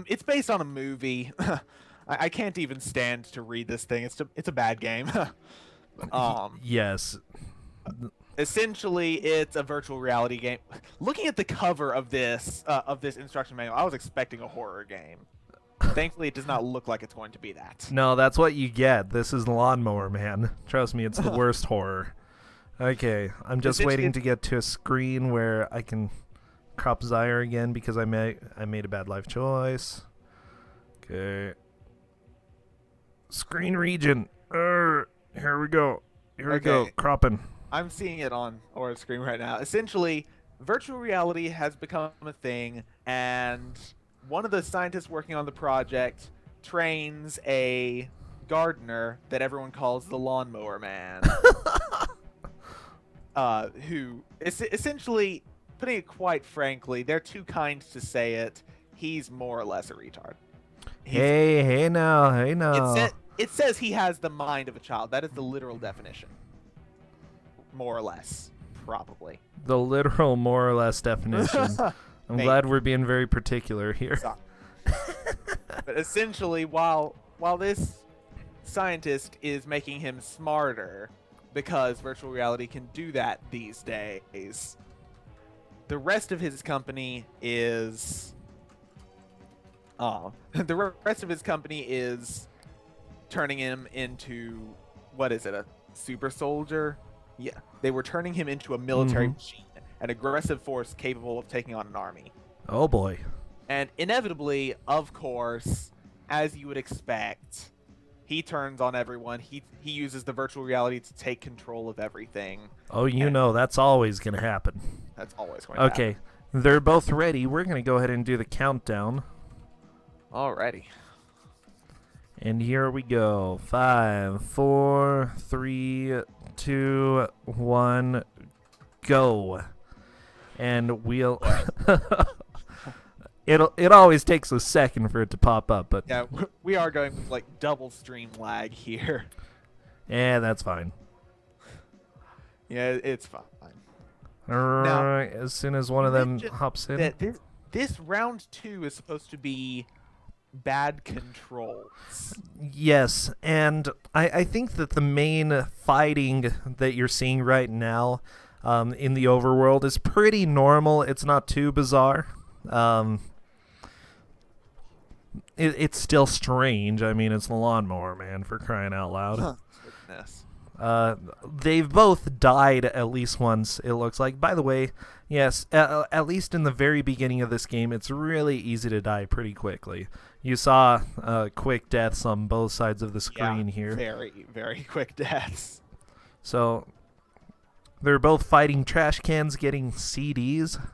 it's based on a movie. I can't even stand to read this thing. It's a bad game. um, Yes. Essentially, it's a virtual reality game. Looking at the cover of this instruction manual, I was expecting a horror game. Thankfully, it does not look like it's going to be that. No, that's what you get. This is Lawnmower Man. Trust me, it's the worst horror. Okay, I'm just Essentially, waiting to get to a screen where I can crop Zyre again because I made a bad life choice. Okay. Screen region. Here we go. Here we go. okay, Cropping. I'm seeing it on our screen right now. Essentially, virtual reality has become a thing, and one of the scientists working on the project trains a gardener that everyone calls the Lawnmower Man, who essentially, putting it quite frankly, they're too kind to say it. He's more or less a retard. He's Hey now, hey it now. says it says he has the mind of a child. That is the literal definition, more or less, probably. The literal more or less definition. I'm Maybe. glad we're being very particular here. So- but essentially, while this scientist is making him smarter, because virtual reality can do that these days, the rest of his company is the rest of his company is turning him into, what is it, a super soldier? Yeah, they were turning him into a military machine, an aggressive force capable of taking on an army. Oh boy. And inevitably, of course, as you would expect, he turns on everyone. He uses the virtual reality to take control of everything. Oh, you And know that's always going to happen. that's always going to happen. Okay, they're both ready. We're going to go ahead and do the countdown. Alrighty. And here we go. 5, 4, 3, 2, 1, go. And we'll it always takes a second for it to pop up, but Yeah, we are going with like double stream lag here. yeah, that's fine. Yeah, it's fine. Alright, as soon as one of them Mention hops in. That this round 2 is supposed to be bad controls. Yes, and I think that the main fighting that you're seeing right now in the overworld is pretty normal. It's not too bizarre. It's still strange. I mean, it's the Lawnmower Man, for crying out loud. Goodness. They've both died at least once, it looks like. By the way, yes, at least in the very beginning of this game, it's really easy to die pretty quickly. You saw quick deaths on both sides of the screen here. Very, very quick deaths. So they're both fighting trash cans, getting CDs.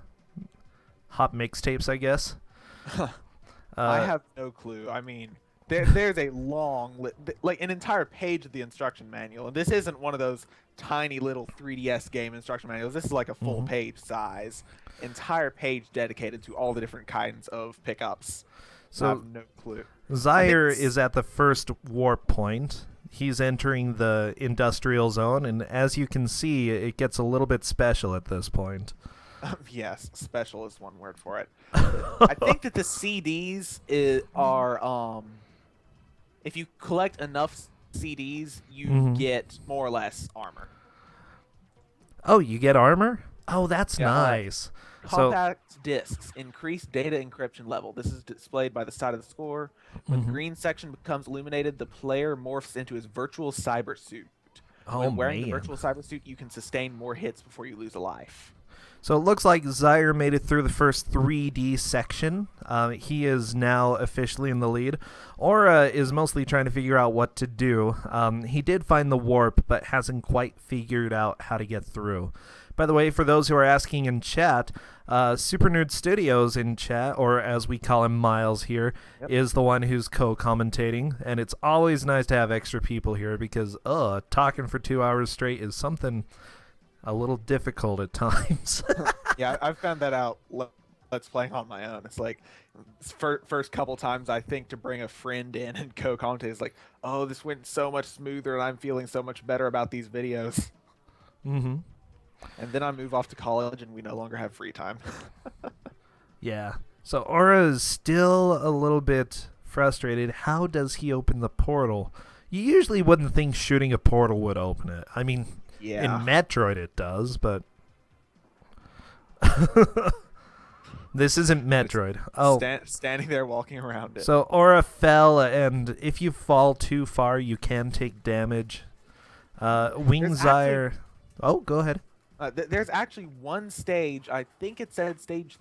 Hot mixtapes, I guess. I have no clue. I mean, there's a long, like an entire page of the instruction manual, and this isn't one of those tiny little 3DS game instruction manuals. This is like a full page size, entire page dedicated to all the different kinds of pickups. So I have no clue. Zyre is at the first warp point. He's entering the industrial zone, and as you can see, it gets a little bit special at this point. Yes, special is one word for it. I think that the CDs are if you collect enough CDs, you get more or less armor. Oh, you get armor? Oh, that's Yeah, nice. Compact discs increase data encryption level. This is displayed by the side of the score. When the green section becomes illuminated, the player morphs into his virtual cyber suit. When wearing the virtual cyber suit, you can sustain more hits before you lose a life. So it looks like Zyre made it through the first 3D section. He is now officially in the lead. Aura is mostly trying to figure out what to do. He did find the warp, but hasn't quite figured out how to get through. By the way, for those who are asking in chat, Super Nerd Studios in chat, or as we call him, Miles here, is the one who's co-commentating. And it's always nice to have extra people here because, talking for 2 hours straight is something a little difficult at times. Yeah, I've found that out. Let's playing on my own. It's like first couple times I think to bring a friend in and co-commentate is like, oh, this went so much smoother and I'm feeling so much better about these videos. Mm-hmm. And then I move off to college and we no longer have free time. Yeah. So Aura is still a little bit frustrated. How does he open the portal? You usually wouldn't think shooting a portal would open it. I mean, in Yeah. Metroid it does, but this isn't Metroid. Oh, Standing there walking around it. so Aura fell, and if you fall too far, you can take damage. Wing There's Zyre. Oh, go ahead. There's actually one stage. I think it said stage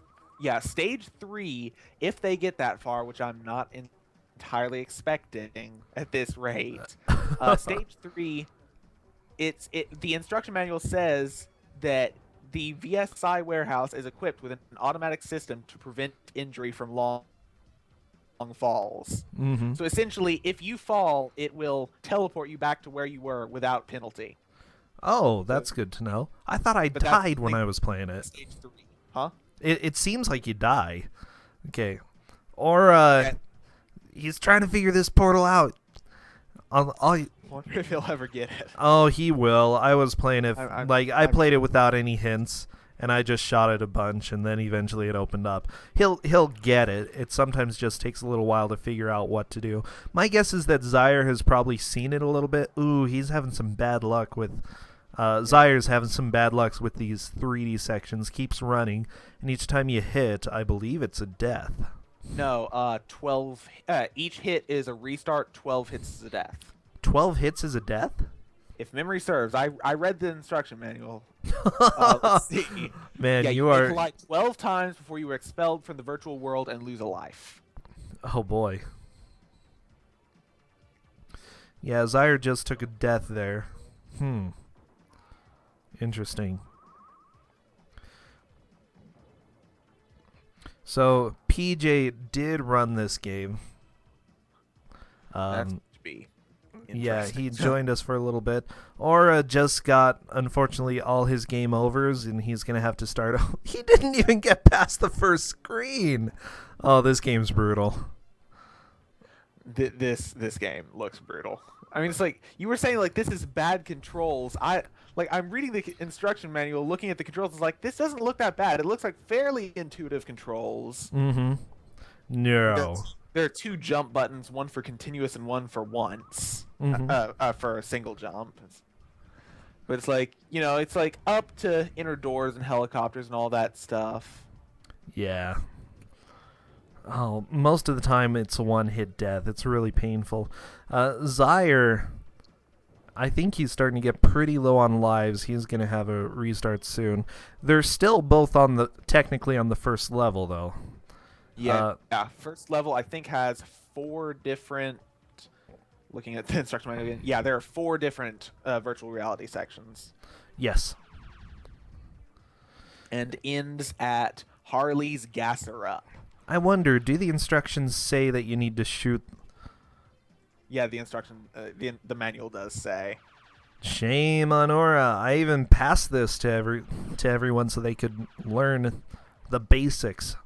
3. If they get that far, which I'm not entirely expecting at this rate, stage 3. The instruction manual says that the VSI warehouse is equipped with an automatic system to prevent injury from long falls. Mm-hmm. So essentially, if you fall, it will teleport you back to where you were without penalty. Oh, that's good to know. I thought I But that's died when like I was playing it. stage 3. Huh? It seems like you die. Okay. Or he's trying to figure this portal out. I wonder if he'll ever get it. Oh, he will. I was playing it I I'm played it without any hints, and I just shot it a bunch, and then eventually it opened up. He'll get it. It sometimes just takes a little while to figure out what to do. My guess is that Zyre has probably seen it a little bit. Ooh, he's having some bad luck with. Zyre's having some bad luck with these 3D sections. Keeps running, and each time you hit, I believe it's a death. No, 12. Each hit is a restart. 12 hits is a death. 12 hits is a death? If memory serves, I read the instruction manual. Let's see. Man, Yeah, you may are. collide 12 times before you are expelled from the virtual world and lose a life. Oh boy. Yeah, Zyre just took a death there. Interesting. So PJ did run this game. That's to be Yeah, interesting. he joined us for a little bit. Aura just got, unfortunately, all his game overs, and he's going to have to start. He didn't even get past the first screen. Oh, this game's brutal. This game looks brutal. I mean, it's like you were saying, like, this is bad controls. I'm reading the instruction manual, looking at the controls. It's like, this doesn't look that bad. It looks like fairly intuitive controls. Mm-hmm. No. There are 2 jump buttons, one for continuous and one for once, for a single jump. But it's like, it's like up to inner doors and helicopters and all that stuff. Yeah. Oh, most of the time it's a one-hit death. It's really painful. Zyre, I think he's starting to get pretty low on lives. He's going to have a restart soon. They're still both technically on the first level, though. Yeah, first level I think has 4 different. Looking at the instruction manual again, yeah, there are 4 different virtual reality sections. Yes. And ends at Harley's Gasser Up. I wonder, do the instructions say that you need to shoot? Yeah, the instruction, the manual does say. Shame on Aura. I even passed this to everyone so they could learn the basics.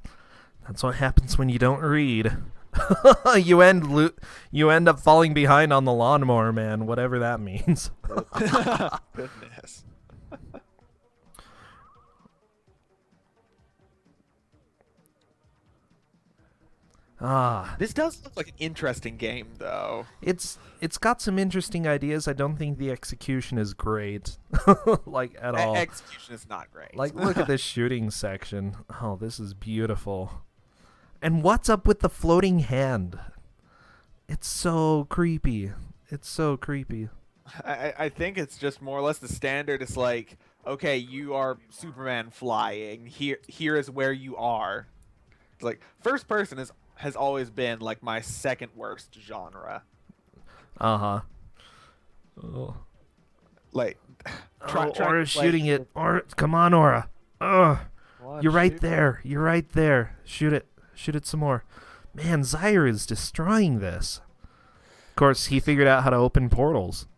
That's what happens when you don't read. you end up falling behind on the Lawnmower Man, whatever that means. Goodness. This does look like an interesting game, though. It's got some interesting ideas. I don't think the execution is great, like at all. Execution is not great. Like, look at this shooting section. Oh, this is beautiful. And what's up with the floating hand? It's so creepy. It's so creepy. I think it's just more or less the standard. It's like, okay, you are Superman flying. Here is where you are. It's like first person has always been like my second worst genre. Uh-huh. Oh. Like Aura's shooting it. Aura, come on, Aura. Ugh. You're right there. You're right there. Shoot it. Shoot it some more. Man, Zyre is destroying this. Of course, he figured out how to open portals.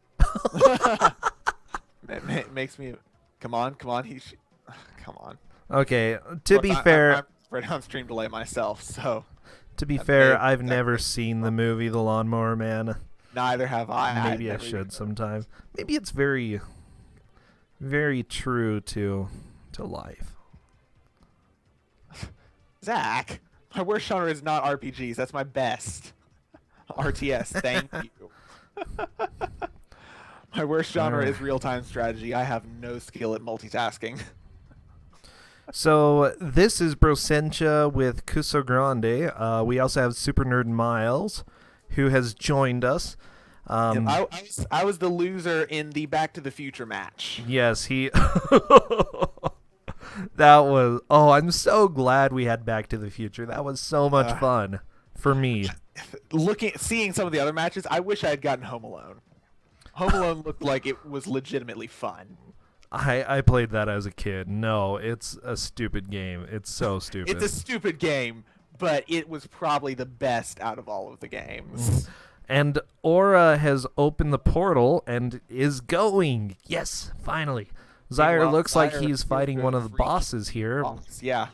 It makes me. Come on. Come on. Okay, to be fair, I'm right on stream delay myself, so. To be fair, I've never seen the movie The Lawnmower Man. Neither have I. Maybe I should sometime. Maybe it's very, very true to life. Zach. My worst genre is not RPGs. That's my best. RTS, thank you. My worst genre Uh, is real-time strategy. I have no skill at multitasking. so this is Brosentia with Kusogrande. We also have Super Nerd Miles, who has joined us. Yep, I was the loser in the Back to the Future match. Yes, he. That was. Oh, I'm so glad we had Back to the Future. That was so much fun for me. Seeing some of the other matches, I wish I had gotten Home Alone. Home Alone looked like it was legitimately fun. I played that as a kid. No, it's a stupid game. It's so stupid. It's a stupid game, but it was probably the best out of all of the games. And Aura has opened the portal and is going. Yes, finally. Zyre looks like he's fighting one of the bosses here. Yeah,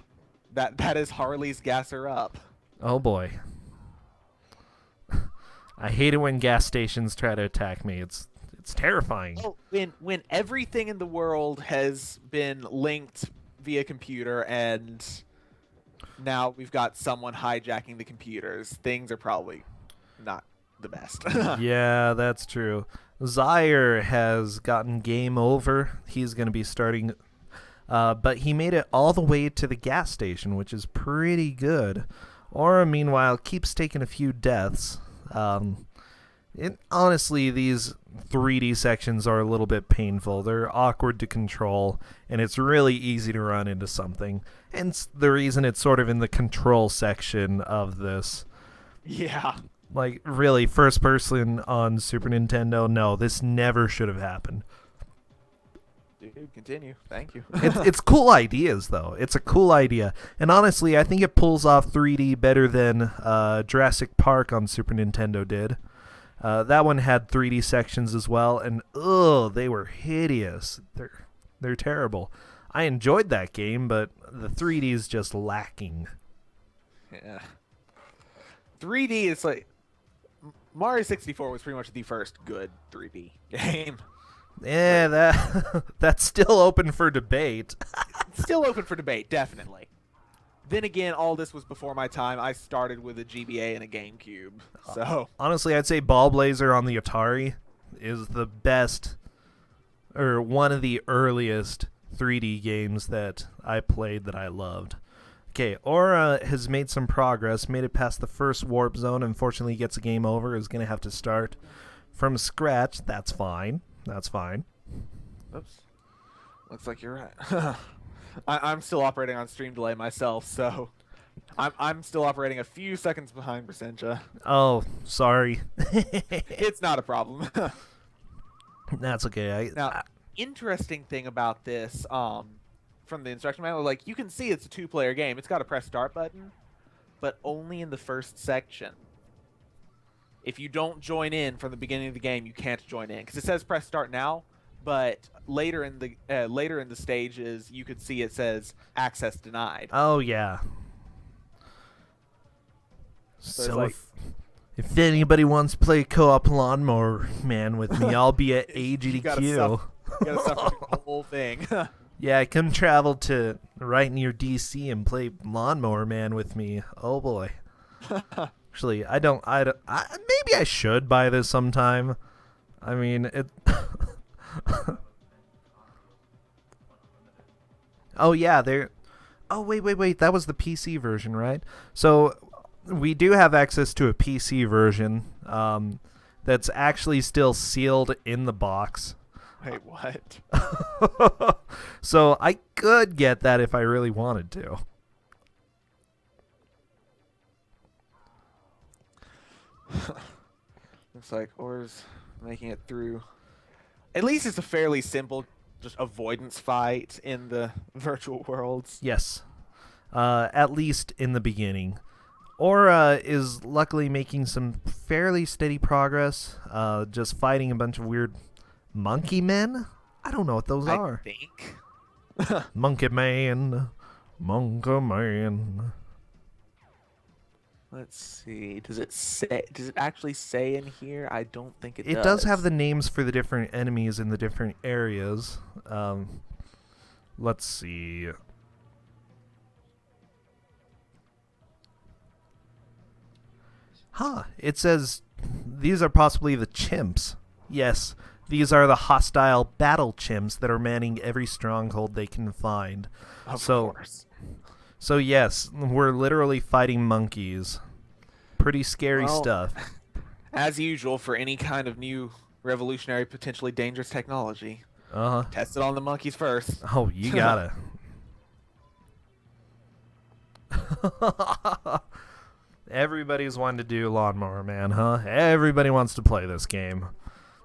that is Harley's gasser up. Oh boy. I hate it when gas stations try to attack me. It's terrifying. Oh, when everything in the world has been linked via computer and now we've got someone hijacking the computers, things are probably not the best. Yeah, that's true. Zyre has gotten game over. He's going to be starting, but he made it all the way to the gas station, which is pretty good. Aura, meanwhile, keeps taking a few deaths. Honestly, these 3D sections are a little bit painful. They're awkward to control, and it's really easy to run into something. Hence the reason it's sort of in the control section of this. Yeah. Like, really, first person on Super Nintendo, no, this never should have happened. Dude, continue. Thank you. It's cool ideas, though. It's a cool idea. And honestly, I think it pulls off 3D better than Jurassic Park on Super Nintendo did. That one had 3D sections as well, and they were hideous. They're terrible. I enjoyed that game, but the 3D is just lacking. Yeah. 3D is like Mario 64 was pretty much the first good 3D game. Yeah, that's still open for debate. Still open for debate, definitely. Then again, all this was before my time. I started with a GBA and a GameCube, so honestly, I'd say Ball Blazer on the Atari is the best, or one of the earliest 3D games that I played that I loved. Okay, Aura has made some progress, made it past the first warp zone. Unfortunately, gets a game over, is going to have to start from scratch. That's fine. That's fine. Oops. Looks like you're right. I'm still operating on stream delay myself, so I'm still operating a few seconds behind Brasentia. Oh, sorry. It's not a problem. That's okay. Interesting thing about this, from the instruction manual, like you can see it's a 2-player game. It's got a press start button, but only in the first section. If you don't join in from the beginning of the game, you can't join in because it says press start now. But later in the stages, you could see it says access denied. Oh yeah. So like, if anybody wants to play co-op Lawnmower Man with me, I'll be at AGDQ. You gotta suffer the whole thing. Yeah, come travel to right near DC and play Lawnmower Man with me. Oh boy. Actually, I don't. Maybe I should buy this sometime. I mean, it. Oh yeah, there. Oh wait. That was the PC version, right? So we do have access to a PC version that's actually still sealed in the box. Wait, what? So I could get that if I really wanted to. Looks like Or's making it through. At least it's a fairly simple, just avoidance fight in the virtual worlds. Yes. At least in the beginning. Aura is luckily making some fairly steady progress, just fighting a bunch of weird monkey men? I don't know what those are. I think. Monkey man. Monkey man. Let's see. Does it actually say in here? I don't think it does. It does have the names for the different enemies in the different areas. Let's see. Huh. It says these are possibly the chimps. Yes, these are the hostile battle chimps that are manning every stronghold they can find. Of So, course. so yes, we're literally fighting monkeys. Pretty scary Well, stuff. as usual for any kind of new revolutionary, potentially dangerous technology, Uh test it on the monkeys first. huh. Oh, you gotta. Everybody's wanting to do Lawnmower Man, huh? Everybody wants to play this game.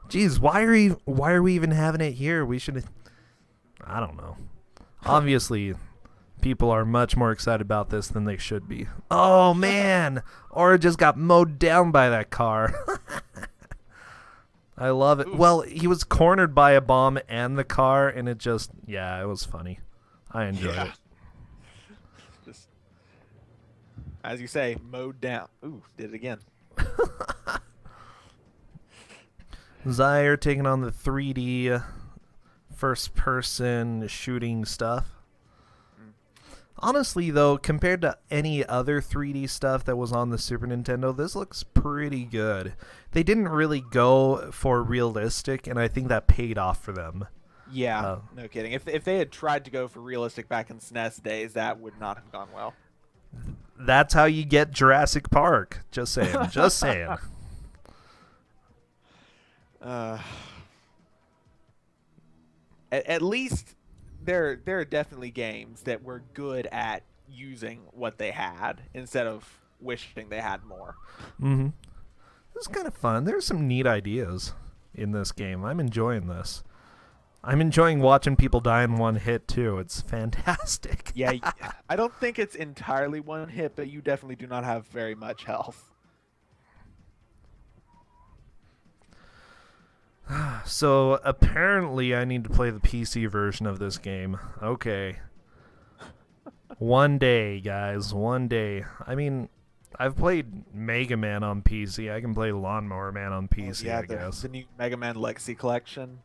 Jeez, why are we even having it here? We should. I don't know. Obviously, people are much more excited about this than they should be. Oh man, Aura just got mowed down by that car. I love it. Oof. Well, he was cornered by a bomb and the car, and it just, yeah, it was funny. I enjoyed it. Just, as you say, mowed down. Ooh, did it again. Zaire taking on the 3D first person shooting stuff. Honestly, though, compared to any other 3D stuff that was on the Super Nintendo, this looks pretty good. They didn't really go for realistic, and I think that paid off for them. Yeah, no kidding. If they had tried to go for realistic back in SNES days, that would not have gone well. That's how you get Jurassic Park. Just saying. Just saying. At least there are definitely games that were good at using what they had instead of wishing they had more. Mm-hmm. It's kind of fun. There's some neat ideas in this game. I'm enjoying this. I'm enjoying watching people die in one hit, too. It's fantastic. Yeah, I don't think it's entirely one hit, but you definitely do not have very much health. So, apparently, I need to play the PC version of this game. Okay. One day, guys. One day. I mean, I've played Mega Man on PC. I can play Lawnmower Man on PC, Yeah, I guess. the new Mega Man Legacy Collection.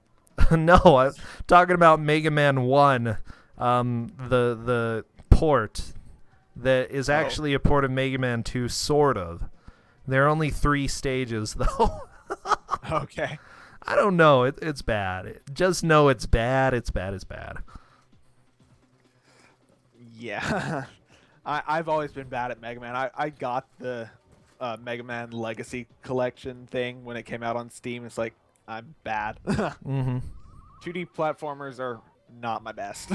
No, I'm talking about Mega Man 1, the port that is actually a port of Mega Man 2, sort of. There are only 3 stages, though. Okay. I don't know. It's bad. Just know it's bad. It's bad. It's bad. Yeah. I've always been bad at Mega Man. I got the Mega Man Legacy Collection thing when it came out on Steam. It's like, I'm bad. Mm-hmm. 2D platformers are not my best.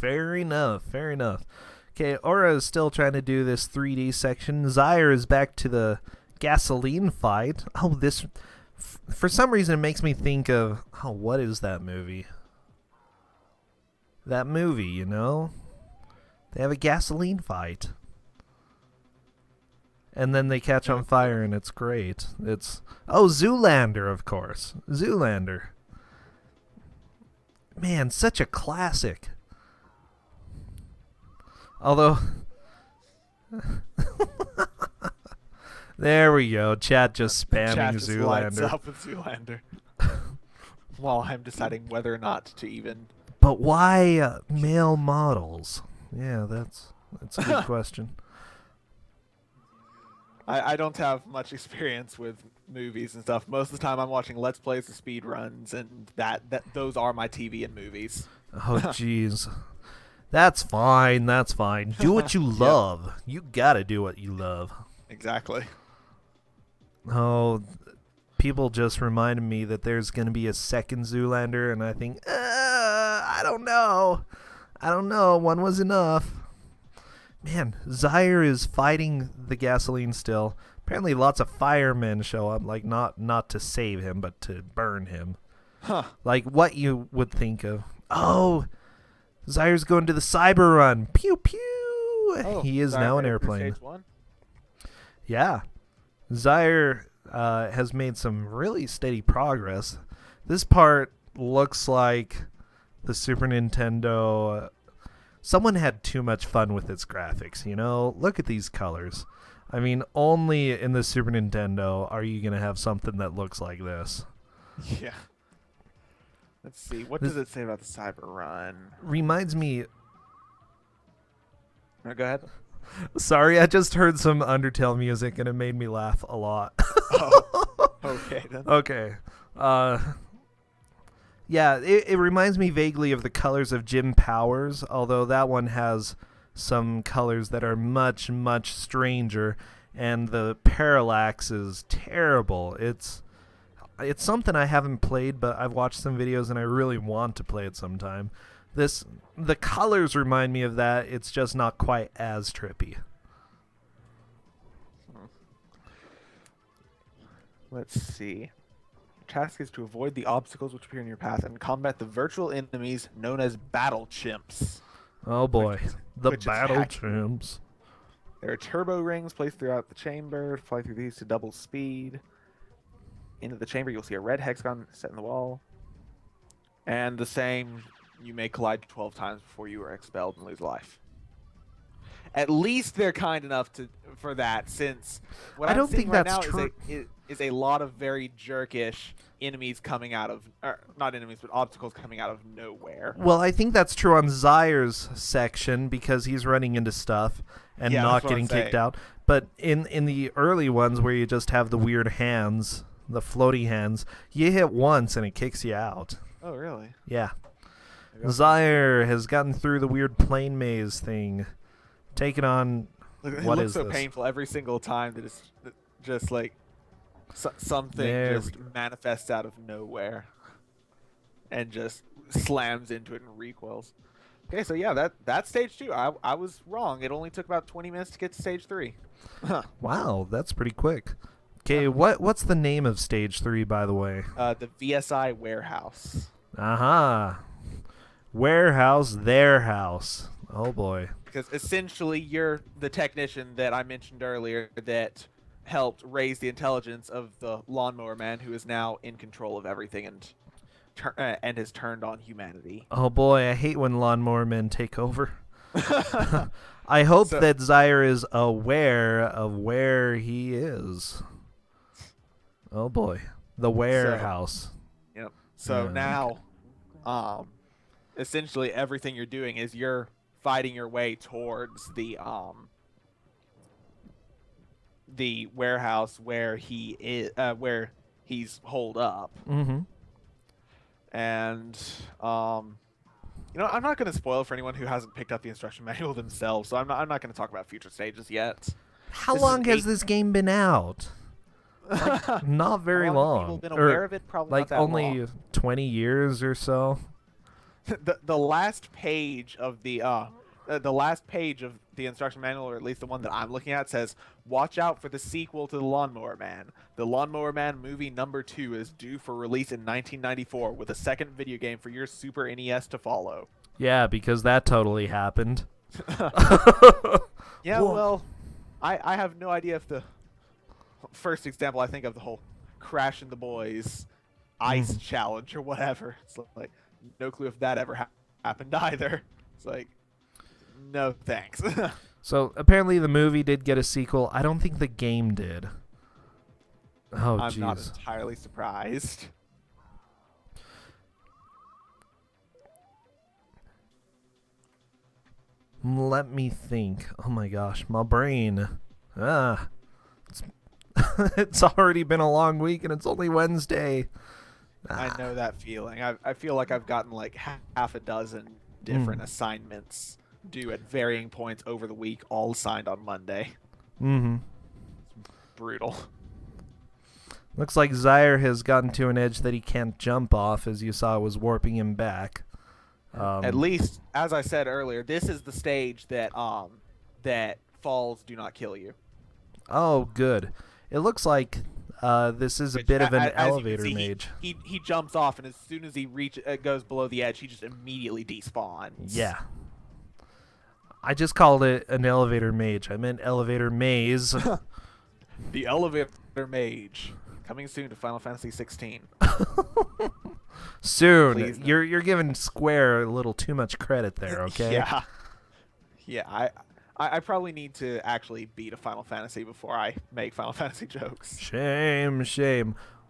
Fair enough. Fair enough. Okay, Aura is still trying to do this 3D section. Zaire is back to the gasoline fight. Oh, this... For some reason, it makes me think of... Oh, what is that movie? That movie, you know? They have a gasoline fight. And then they catch on fire, and it's great. It's... Oh, Zoolander, of course. Zoolander. Man, such a classic. Although... There we go. Chat just spamming Chat just lights Zoolander. up with Zoolander. While I'm deciding whether or not to even... But why male models? Yeah, that's a good question. I don't have much experience with movies and stuff. Most of the time I'm watching Let's Plays and speed runs, and those are my TV and movies. Oh, jeez. That's fine. That's fine. Do what you love. You gotta do what you love. Exactly. Oh, people just reminded me that there's going to be a second Zoolander, and I think, I don't know. I don't know. One was enough. Man, Zaire is fighting the gasoline still. Apparently lots of firemen show up, like not to save him, but to burn him. Huh. Like what you would think of. Oh, Zaire's going to the cyber run. Pew, pew. Oh, he is Zaire now an made it through airplane. Stage 1? Yeah. Zaire has made some really steady progress. This part looks like the Super Nintendo. Someone had too much fun with its graphics, you know? Look at these colors. I mean, only in the Super Nintendo are you going to have something that looks like this. Yeah. Let's see. What does it say about the cyber run? Reminds me... No, go ahead. Sorry, I just heard some Undertale music and it made me laugh a lot. Oh, okay then. Okay. Yeah, it reminds me vaguely of the colors of Jim Powers, although that one has some colors that are much, much stranger, and the parallax is terrible. It's something I haven't played, but I've watched some videos and I really want to play it sometime. The colors remind me of that. It's just not quite as trippy. Let's see. Task is to avoid the obstacles which appear in your path and combat the virtual enemies known as battle chimps. Oh boy, the which battle attack. chimps. There are turbo rings placed throughout the chamber. Fly through these to double speed. Into the chamber, you'll see a red hexagon set in the wall. And the same, you may collide 12 times before you are expelled and lose life. At least they're kind enough for that, since what I I'm don't seeing think right that's now true. is a lot of very jerkish enemies coming out of, or not enemies, but obstacles coming out of nowhere. Well, I think that's true on Zaire's section because he's running into stuff and Yeah, not that's what I'm getting kicked saying. out. But in the early ones where you just have the weird hands, the floaty hands, you hit once and it kicks you out. Oh, really? Yeah. Maybe I'll- Zaire has gotten through the weird plane maze thing. Taken on Look, what it is looks so this? painful every single time that it's just like something There just manifests out of nowhere and just slams into it and recoils. Okay, so yeah, that's stage 2. I was wrong. It only took about 20 minutes to get to stage 3. Wow, that's pretty quick. Okay, Yeah. what's the name of stage 3, by the way? The VSI warehouse. Aha. Warehouse, their house. Oh boy. Because essentially you're the technician that I mentioned earlier that helped raise the intelligence of the Lawnmower Man, who is now in control of everything and has turned on humanity. Oh boy, I hate when lawnmower men take over. I hope So- that Zaire is aware of where he is. Oh boy. The warehouse. Yep. So Yeah. now, essentially everything you're doing is you're fighting your way towards the warehouse where he is, where he's holed up, Mm-hmm. and I'm not going to spoil for anyone who hasn't picked up the instruction manual themselves. So I'm not going to talk about future stages yet. How This is long has 8 this game been out? Not very How long have long. people been aware Or, of it? Probably like not that only long. 20 years or so. The last page of the last page of the instruction manual, or at least the one that I'm looking at, says, "Watch out for the sequel to The Lawnmower Man. The Lawnmower Man movie number 2 is due for release in 1994, with a second video game for your Super NES to follow." Yeah, because that totally happened. Yeah, Whoa. well, I have no idea if the first example I think of the whole Crash and the Boys ice challenge or whatever. It's like no clue if that ever happened either. It's like, no thanks. So apparently the movie did get a sequel. I don't think the game did. Oh, I'm not jeez. entirely surprised. Let me think. Oh my gosh, my brain. It's, it's already been a long week and it's only Wednesday. I know that feeling. I feel like I've gotten like half a dozen different assignments due at varying points over the week, all assigned on Monday. Mm-hmm. Brutal. Looks like Zaire has gotten to an edge that he can't jump off, as you saw was warping him back. At least, as I said earlier, this is the stage that that falls do not kill you. Oh, good. It looks like this is a Which, bit of an as you can elevator see, mage. He jumps off, and as soon as he goes below the edge, he just immediately despawns. Yeah. I just called it an elevator mage. I meant elevator maze. The elevator mage, coming soon to Final Fantasy 16. Soon. Please no. You're giving Square a little too much credit there, okay? Yeah. Yeah, I probably need to actually beat a Final Fantasy before I make Final Fantasy jokes. Shame.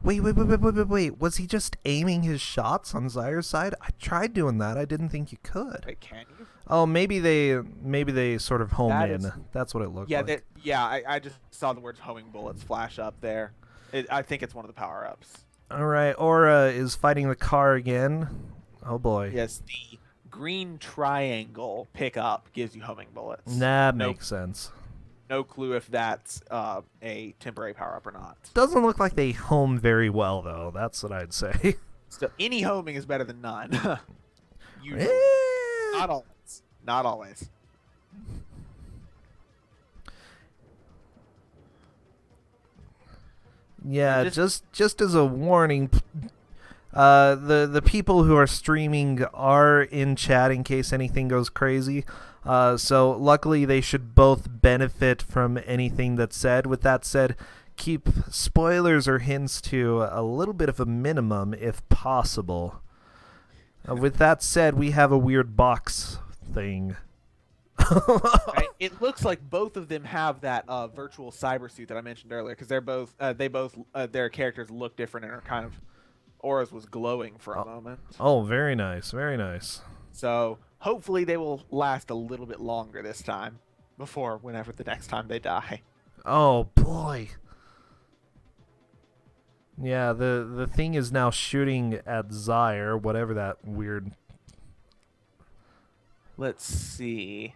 Wait. Was he just aiming his shots on Zaire's side? I tried doing that. I didn't think you could. Wait, can you? Oh, maybe they sort of home That in. is That's what it looked yeah, like. I just saw the words homing bullets flash up there. I think it's one of the power-ups. All right, Aura is fighting the car again. Oh boy. Yes, the green triangle pickup gives you homing bullets. That No, makes sense. no clue if that's a temporary power-up or not. Doesn't look like they home very well though. That's what I'd say. So any homing is better than none. Usually, Eh. not always. Not always. Yeah, Just just as a warning, the people who are streaming are in chat in case anything goes crazy. So luckily they should both benefit from anything that's said. With that said, keep spoilers or hints to a little bit of a minimum if possible. With that said, we have a weird box thing. right? It looks like both of them have that virtual cyber suit that I mentioned earlier because they both their characters look different and are kind of auras was glowing for a moment. Oh, very nice, very nice. So hopefully they will last a little bit longer this time before whenever the next time they die. Oh boy. Yeah, the thing is now shooting at Zyre, whatever that weird. Let's see.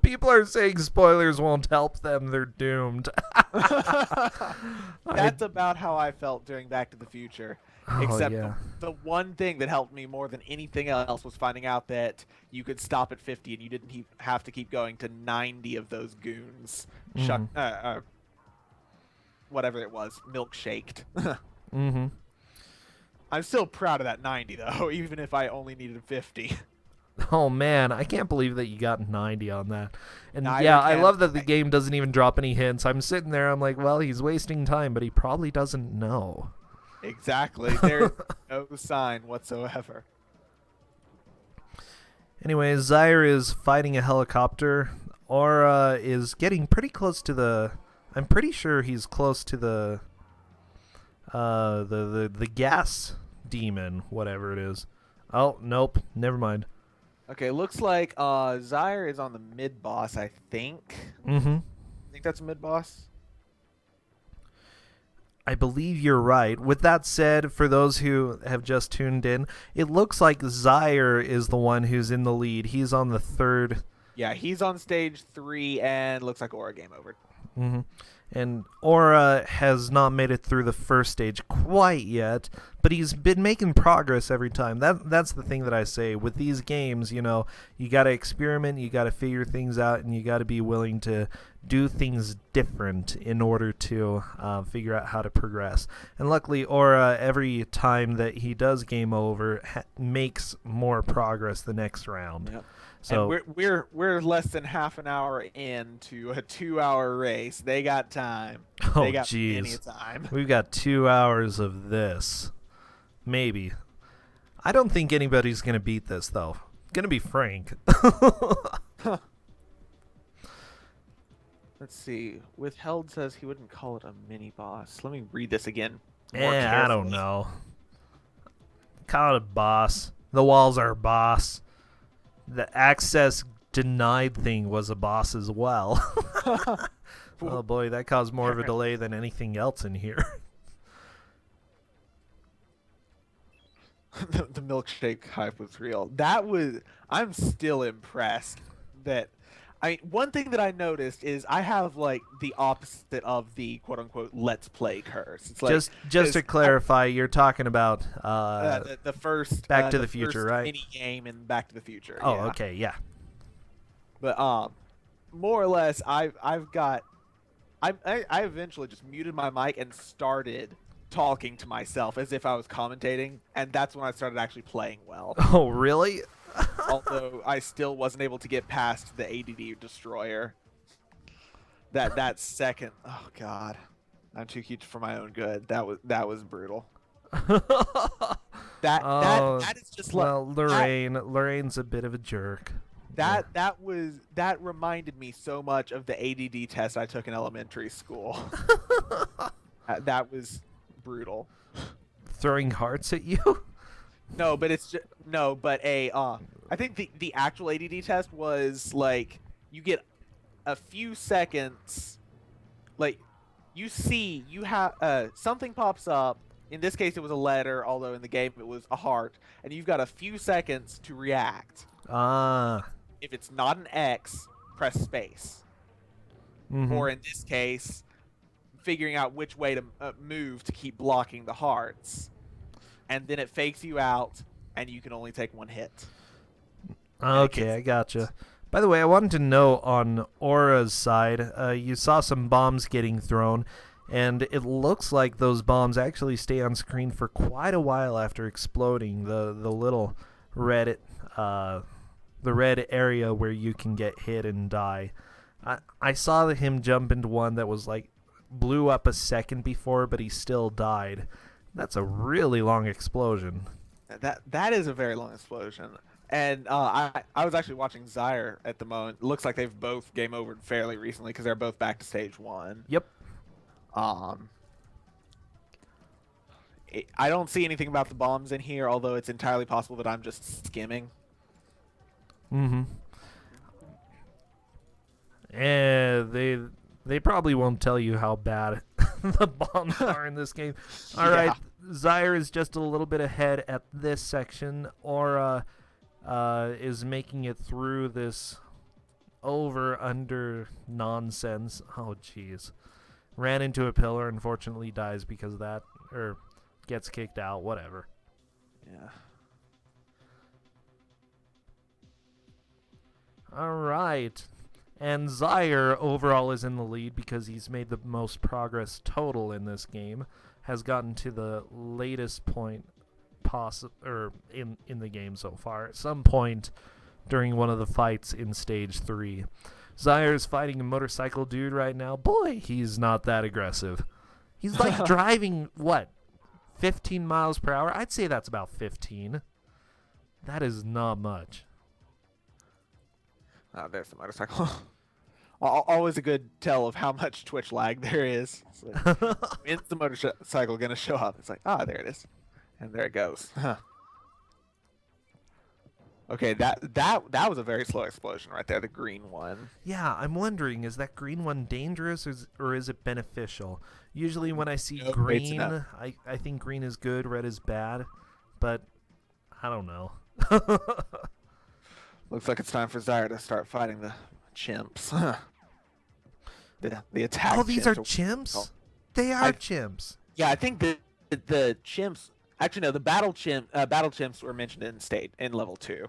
People are saying spoilers won't help them. They're doomed. That's about how I felt during Back to the Future. Oh, Except yeah. the one thing that helped me more than anything else was finding out that you could stop at 50 and you didn't have to keep going to 90 of those goons. Whatever it was, milkshaked. Mm-hmm. I'm still proud of that 90 though, even if I only needed 50. Oh man, I can't believe that you got 90 on that. And Neither yeah, I can love that the game doesn't even drop any hints. I'm sitting there, I'm like, well, he's wasting time, but he probably doesn't know. Exactly. There's no sign whatsoever. Anyway, Zyre is fighting a helicopter. Aura is getting pretty close to the. I'm pretty sure he's close to the gas demon, whatever it is. Oh nope, never mind. Okay, looks like Zyre is on the mid boss, I think. Mm-hmm. I think that's a mid boss. I believe you're right. With that said, for those who have just tuned in, it looks like Zyre is the one who's in the lead. He's on the third. Yeah, he's on stage 3 and looks like Aura game over. Mm-hmm. And Aura has not made it through the first stage quite yet, but he's been making progress every time. That's the thing that I say. With these games, you know, you got to experiment, you got to figure things out, and you got to be willing to do things different in order to figure out how to progress. And luckily, Aura, every time that he does game over, makes more progress the next round. Yep. So and we're less than half an hour into a 2-hour race. They got time. oh They got plenty jeez, of time. we've got 2 hours of this. Maybe. I don't think anybody's gonna beat this though. Gonna be frank. Let's see. Withheld says he wouldn't call it a mini boss. Let me read this again. I don't know. Call it a boss. The walls are a boss. The access denied thing was a boss as well. Oh boy, that caused more of a delay than anything else in here. The milkshake hype was real. I'm still impressed that I mean, one thing that I noticed is I have like the opposite of the quote unquote let's play curse. It's like just to clarify, you're talking about the first Back to the first Future, right? mini game in Back to the Future. Oh, yeah. okay, yeah. But more or less I eventually just muted my mic and started talking to myself as if I was commentating, and that's when I started actually playing well. Oh, really? Although I still wasn't able to get past the ADD destroyer. That second, oh god, I'm too cute for my own good. That was brutal. That is just well, like Lorraine's a bit of a jerk. that reminded me so much of the ADD test I took in elementary school. That was brutal. Throwing hearts at you? No, but it's just no, but I think the actual ADD test was like you get a few seconds, like you have something pops up. In this case, it was a letter, although in the game it was a heart, and you've got a few seconds to react. Ah. If it's not an X, press space. Mm-hmm. Or in this case, figuring out which way to move to keep blocking the hearts, and then it fakes you out, and you can only take one hit. And it Okay, gets I gotcha. By the way, I wanted to know on Aura's side, you saw some bombs getting thrown, and it looks like those bombs actually stay on screen for quite a while after exploding. The little red the red area where you can get hit and die. I saw him jump into one that was like blew up a second before, but he still died. That's a really long explosion. that is a very long explosion. And I was actually watching Zaire at the moment. It looks like they've both game overed fairly recently because they're both back to stage one. Yep. Um, I don't see anything about the bombs in here, although it's entirely possible that I'm just skimming. Mm-hmm. They probably won't tell you how bad the bombs are in this game. All right, Zaire is just a little bit ahead at this section. Aura is making it through this over under nonsense. Oh jeez. Ran into a pillar, unfortunately dies because of that, or gets kicked out, whatever. Yeah. All right. And Zaire overall is in the lead because he's made the most progress total in this game. Has gotten to the latest point in the game so far. At some point during one of the fights in stage 3. Zaire is fighting a motorcycle dude right now. Boy, he's not that aggressive. He's like driving, what, 15 miles per hour? I'd say that's about 15. That is not much. Oh, there's the motorcycle. Always a good tell of how much Twitch lag there is. Like, when's the motorcycle gonna show up? It's like, there it is, and there it goes. Okay, that was a very slow explosion right there. The green one. Yeah, I'm wondering, is that green one dangerous or is it beneficial? Usually when I see green, I think green is good, red is bad, but I don't know. Looks like it's time for Zaire to start fighting the chimps. the attack. Oh, these chimps are chimps? They are chimps. Yeah, I think the chimps. Actually, no. The battle chimps were mentioned in level 2.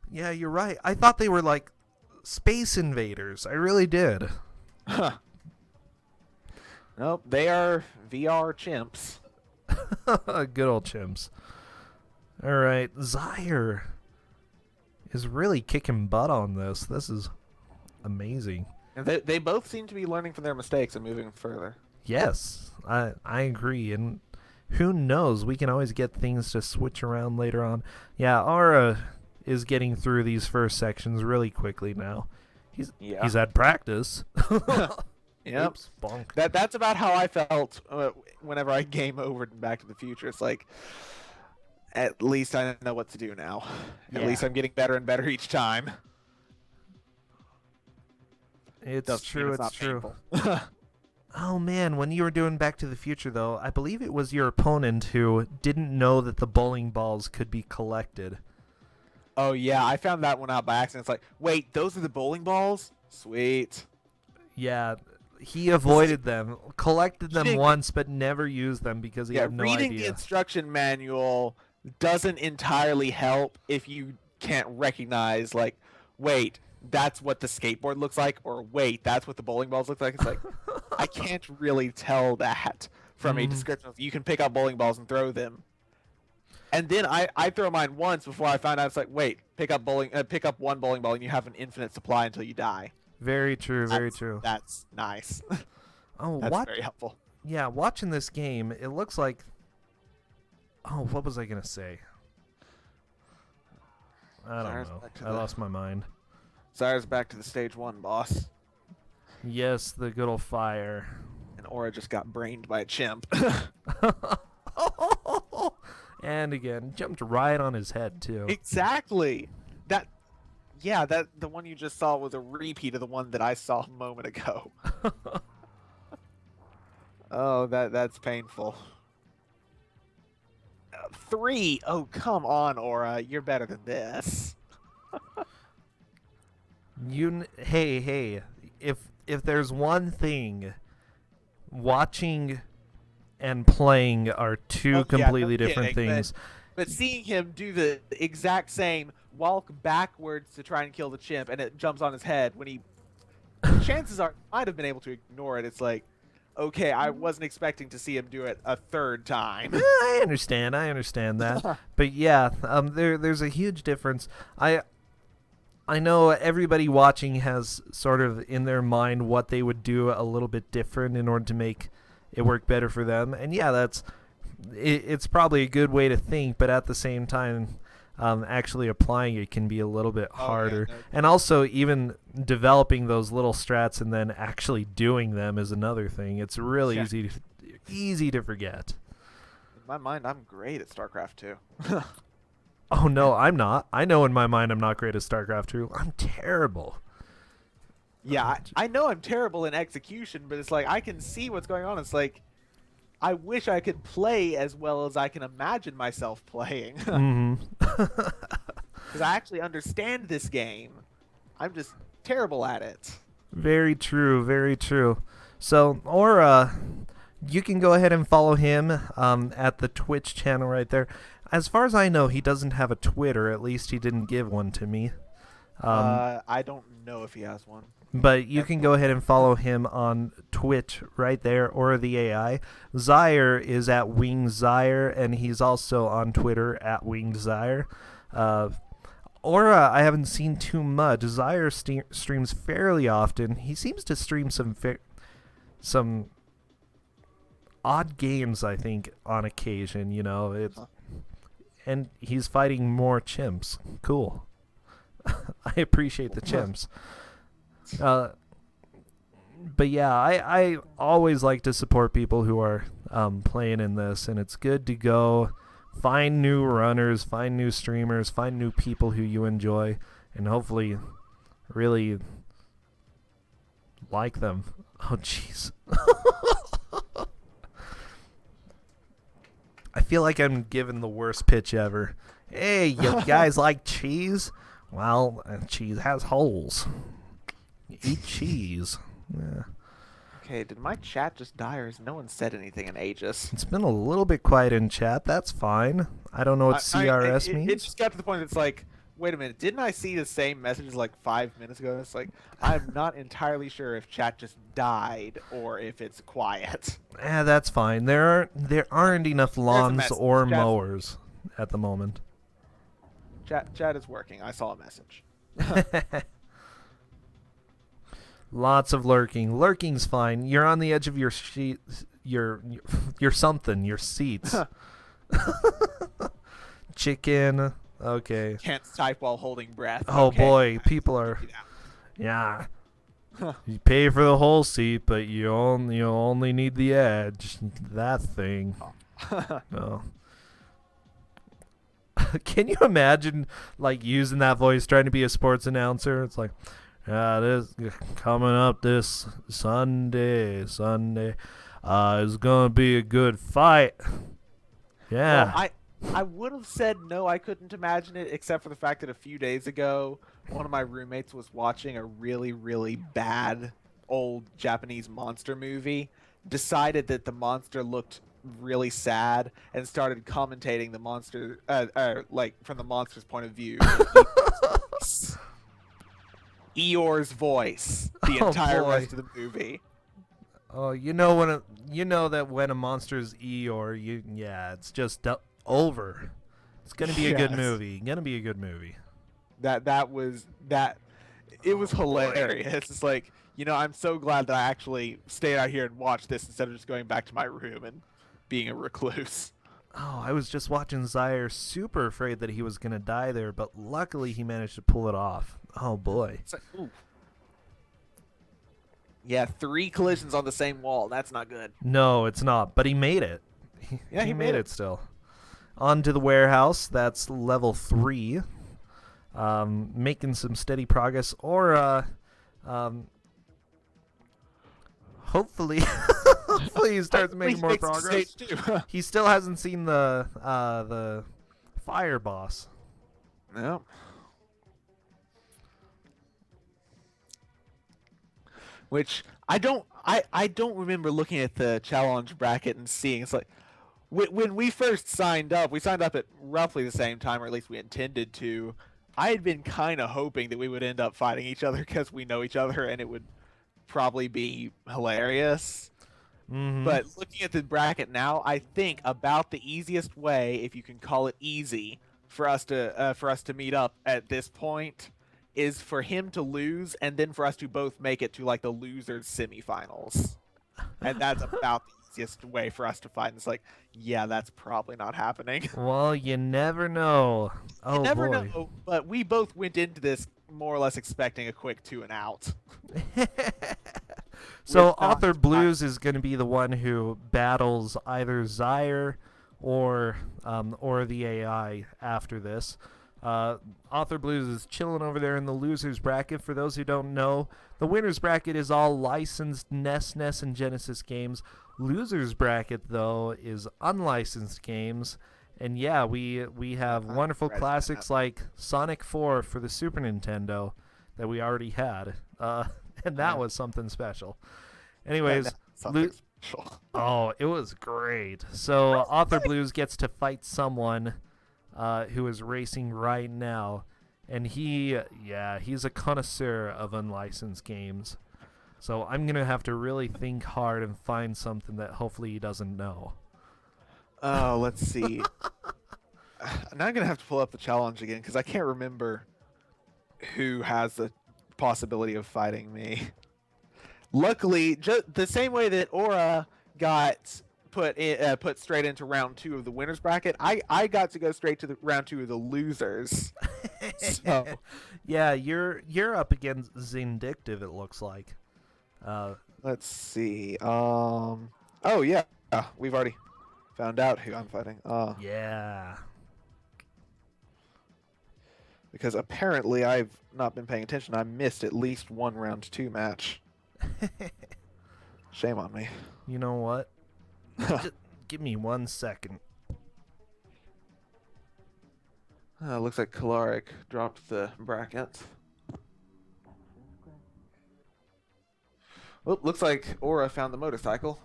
Yeah, you're right. I thought they were like space invaders. I really did. Nope, they are VR chimps. Good old chimps. All right, Zaire is really kicking butt on this. This is amazing. And they both seem to be learning from their mistakes and moving further. Yes, I agree. And who knows? We can always get things to switch around later on. Yeah, Aura is getting through these first sections really quickly now. He's had practice. Yep. Oops, bonk. That's about how I felt whenever I game over in Back to the Future. It's like, at least I know what to do now. Yeah. At least I'm getting better and better each time. It's true. It's true. Oh man, when you were doing Back to the Future though, I believe it was your opponent who didn't know that the bowling balls could be collected. Oh yeah, I found that one out by accident. It's like, wait, those are the bowling balls? Sweet. Yeah, he avoided them, collected them once, but never used them because he had no idea. Reading the instruction manual doesn't entirely help if you can't recognize, like, wait, that's what the skateboard looks like, or wait, that's what the bowling balls look like. It's like, I can't really tell that from a description. You can pick up bowling balls and throw them. And then I throw mine once before I found out it's like, wait, pick up one bowling ball and you have an infinite supply until you die. Very true, very true. That's nice. Oh, that's very helpful. Yeah, watching this game, it looks like... Oh, what was I going to say? I don't know. I lost my mind. Zaire's back to the stage 1, boss. Yes, the good old fire. And Aura just got brained by a chimp. And again, jumped right on his head too. Exactly. That yeah, that the one you just saw was a repeat of the one that I saw a moment ago. Oh, that's painful. 3. Oh, come on, Aura. You're better than this. Hey, if there's one thing, watching and playing are two Oh, yeah, no completely different kidding. things. But seeing him do the exact same walk backwards to try and kill the chimp, and it jumps on his head when he, chances are, might have been able to ignore it. It's like, okay, I wasn't expecting to see him do it a third time. I understand that, but yeah, there's a huge difference. I know everybody watching has sort of in their mind what they would do a little bit different in order to make it work better for them. And yeah, it's probably a good way to think, but at the same time, actually applying it can be a little bit harder. Oh, yeah, no. And also, even developing those little strats and then actually doing them is another thing. It's really easy to forget. In my mind, I'm great at StarCraft 2. Oh no, I'm not. I know in my mind I'm not great at StarCraft 2. I'm terrible. Yeah, I know I'm terrible in execution, but it's like I can see what's going on. It's like I wish I could play as well as I can imagine myself playing. Because I actually understand this game. I'm just terrible at it. Very true, very true. So, Aura, you can go ahead and follow him at the Twitch channel right there. As far as I know, he doesn't have a Twitter. At least he didn't give one to me. I don't know if he has one. But you can go ahead and follow him on Twitch right there, or the AI. Zyre is at Winged Zyre, and he's also on Twitter at Winged Zyre. Aura, I haven't seen too much. Zyre streams fairly often. He seems to stream some odd games, I think, on occasion. You know, and he's fighting more chimps. Cool. I appreciate the chimps. But yeah, I always like to support people who are playing in this, and it's good to go find new runners, find new streamers, find new people who you enjoy, and hopefully really like them. Oh jeez. I feel like I'm giving the worst pitch ever. Hey, you guys like cheese? Well, cheese has holes. Eat cheese. Yeah. Okay, did my chat just die, or has no one said anything in ages? It's been a little bit quiet in chat. That's fine. I don't know what CRS means. It just got to the point that it's like, wait a minute, didn't I see the same messages like 5 minutes ago? It's like, I'm not entirely sure if chat just died or if it's quiet. That's fine. There aren't enough lawns or mowers at the moment. Chat is working. I saw a message. Lots of lurking. Lurking's fine. You're on the edge of your sheet. Your seats. Chicken. Okay. Can't type while holding breath. Oh okay. Boy, people are. Yeah. You pay for the whole seat, but you only need the edge. That thing. Oh. Can you imagine like using that voice trying to be a sports announcer? It's like, this coming up this Sunday is gonna be a good fight. Yeah. Well, I would have said no, I couldn't imagine it, except for the fact that a few days ago, one of my roommates was watching a really, really bad old Japanese monster movie, decided that the monster looked really sad, and started commentating the monster, like from the monster's point of view. Eeyore's voice the entire rest of the movie. Oh, you know that when a monster's Eeyore, it's just over. It's gonna be a good movie. That was it was hilarious. It's like, I'm so glad that I actually stayed out here and watched this instead of just going back to my room and being a recluse. Oh, I was just watching Zyre, super afraid that he was gonna die there, but luckily he managed to pull it off. Oh boy. It's like, ooh. Yeah, 3 collisions on the same wall. That's not good. No, it's not. But he made it. Yeah, he made it still. onto the warehouse. That's level 3. Making some steady progress. Aura, hopefully, hopefully he starts making more progress. Stage 2. He still hasn't seen the fire boss. No. Which I don't remember looking at the challenge bracket and seeing. It's like when we first signed up, we signed up at roughly the same time, or at least we intended to. I had been kind of hoping that we would end up fighting each other because we know each other and it would probably be hilarious. Mm-hmm. But looking at the bracket now, I think about the easiest way, if you can call it easy, for us to meet up at this point is for him to lose and then for us to both make it to like the losers semifinals. And that's about the easiest way for us to fight. And it's like, yeah, that's probably not happening. Well, you never know. Oh, You never boy. know, but we both went into this more or less expecting a quick 2 and out. So With Author not- Blues is going to be the one who battles either Zyre or the AI after this. Author Blues is chilling over there in the losers bracket. For those who don't know, the winners bracket is all licensed NES, and Genesis games. Losers bracket though is unlicensed games. And yeah, we have wonderful classics like Sonic 4 for the Super Nintendo that we already had. And that was something special. Anyways, something special. oh, it was great. So Author Blues gets to fight someone who is racing right now, and he's a connoisseur of unlicensed games. So I'm gonna have to really think hard and find something that hopefully he doesn't know. Oh, let's see. Now I'm gonna have to pull up the challenge again because I can't remember who has the possibility of fighting me. Luckily, the same way that Aura got put straight into round 2 of the winners bracket, I got to go straight to the round 2 of the losers. So Yeah, you're up against Zindictive, it looks like. let's see. Oh yeah, we've already found out who I'm fighting. Yeah. Because apparently I've not been paying attention. I missed at least one round 2 match. Shame on me. You know what? Just give me 1 second. Looks like Kalaric dropped the bracket. Well, looks like Aura found the motorcycle.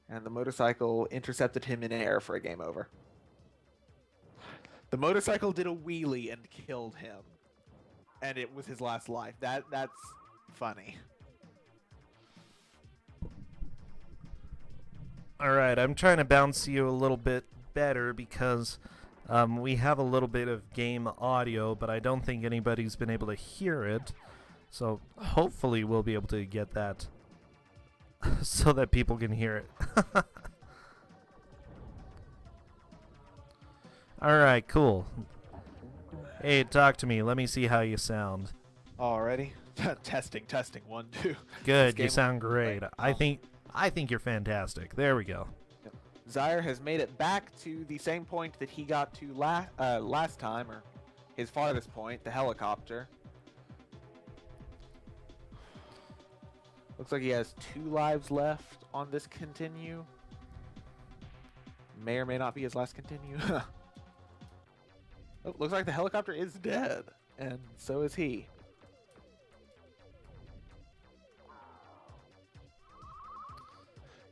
And the motorcycle intercepted him in air for a game over. The motorcycle did a wheelie and killed him. And it was his last life. That's funny. Alright, I'm trying to bounce you a little bit better because we have a little bit of game audio, but I don't think anybody's been able to hear it. So hopefully we'll be able to get that so that people can hear it. Alright, cool. Hey, talk to me. Let me see how you sound. Alrighty. testing. 1, 2. Good, you sound great. I think you're fantastic. There we go. Zyre has made it back to the same point that he got to last time, or his farthest point, the helicopter. Looks like he has 2 lives left on this continue. May or may not be his last continue. Oh, looks like the helicopter is dead, and so is he.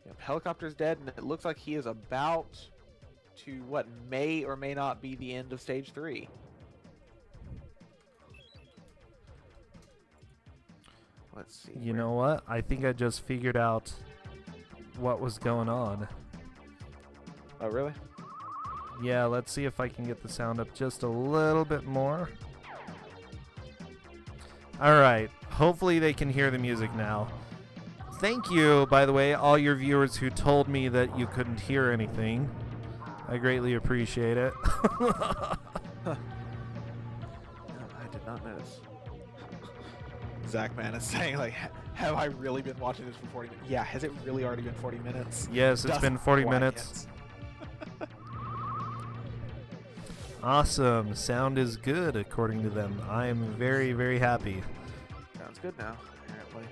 Yep, helicopter's dead, and it looks like he is about to what may or may not be the end of stage 3. Let's see. You know what? I think I just figured out what was going on. Oh, really? Yeah, let's see if I can get the sound up just a little bit more. Alright, hopefully they can hear the music now. Thank you, by the way, all your viewers who told me that you couldn't hear anything. I greatly appreciate it. I did not notice. Zachman is saying, like, Have I really been watching this for 40 minutes? Yeah, has it really already been 40 minutes? Yes, it's been 40 minutes. Awesome. Sound is good, according to them. I am very, very happy. Sounds good now, apparently.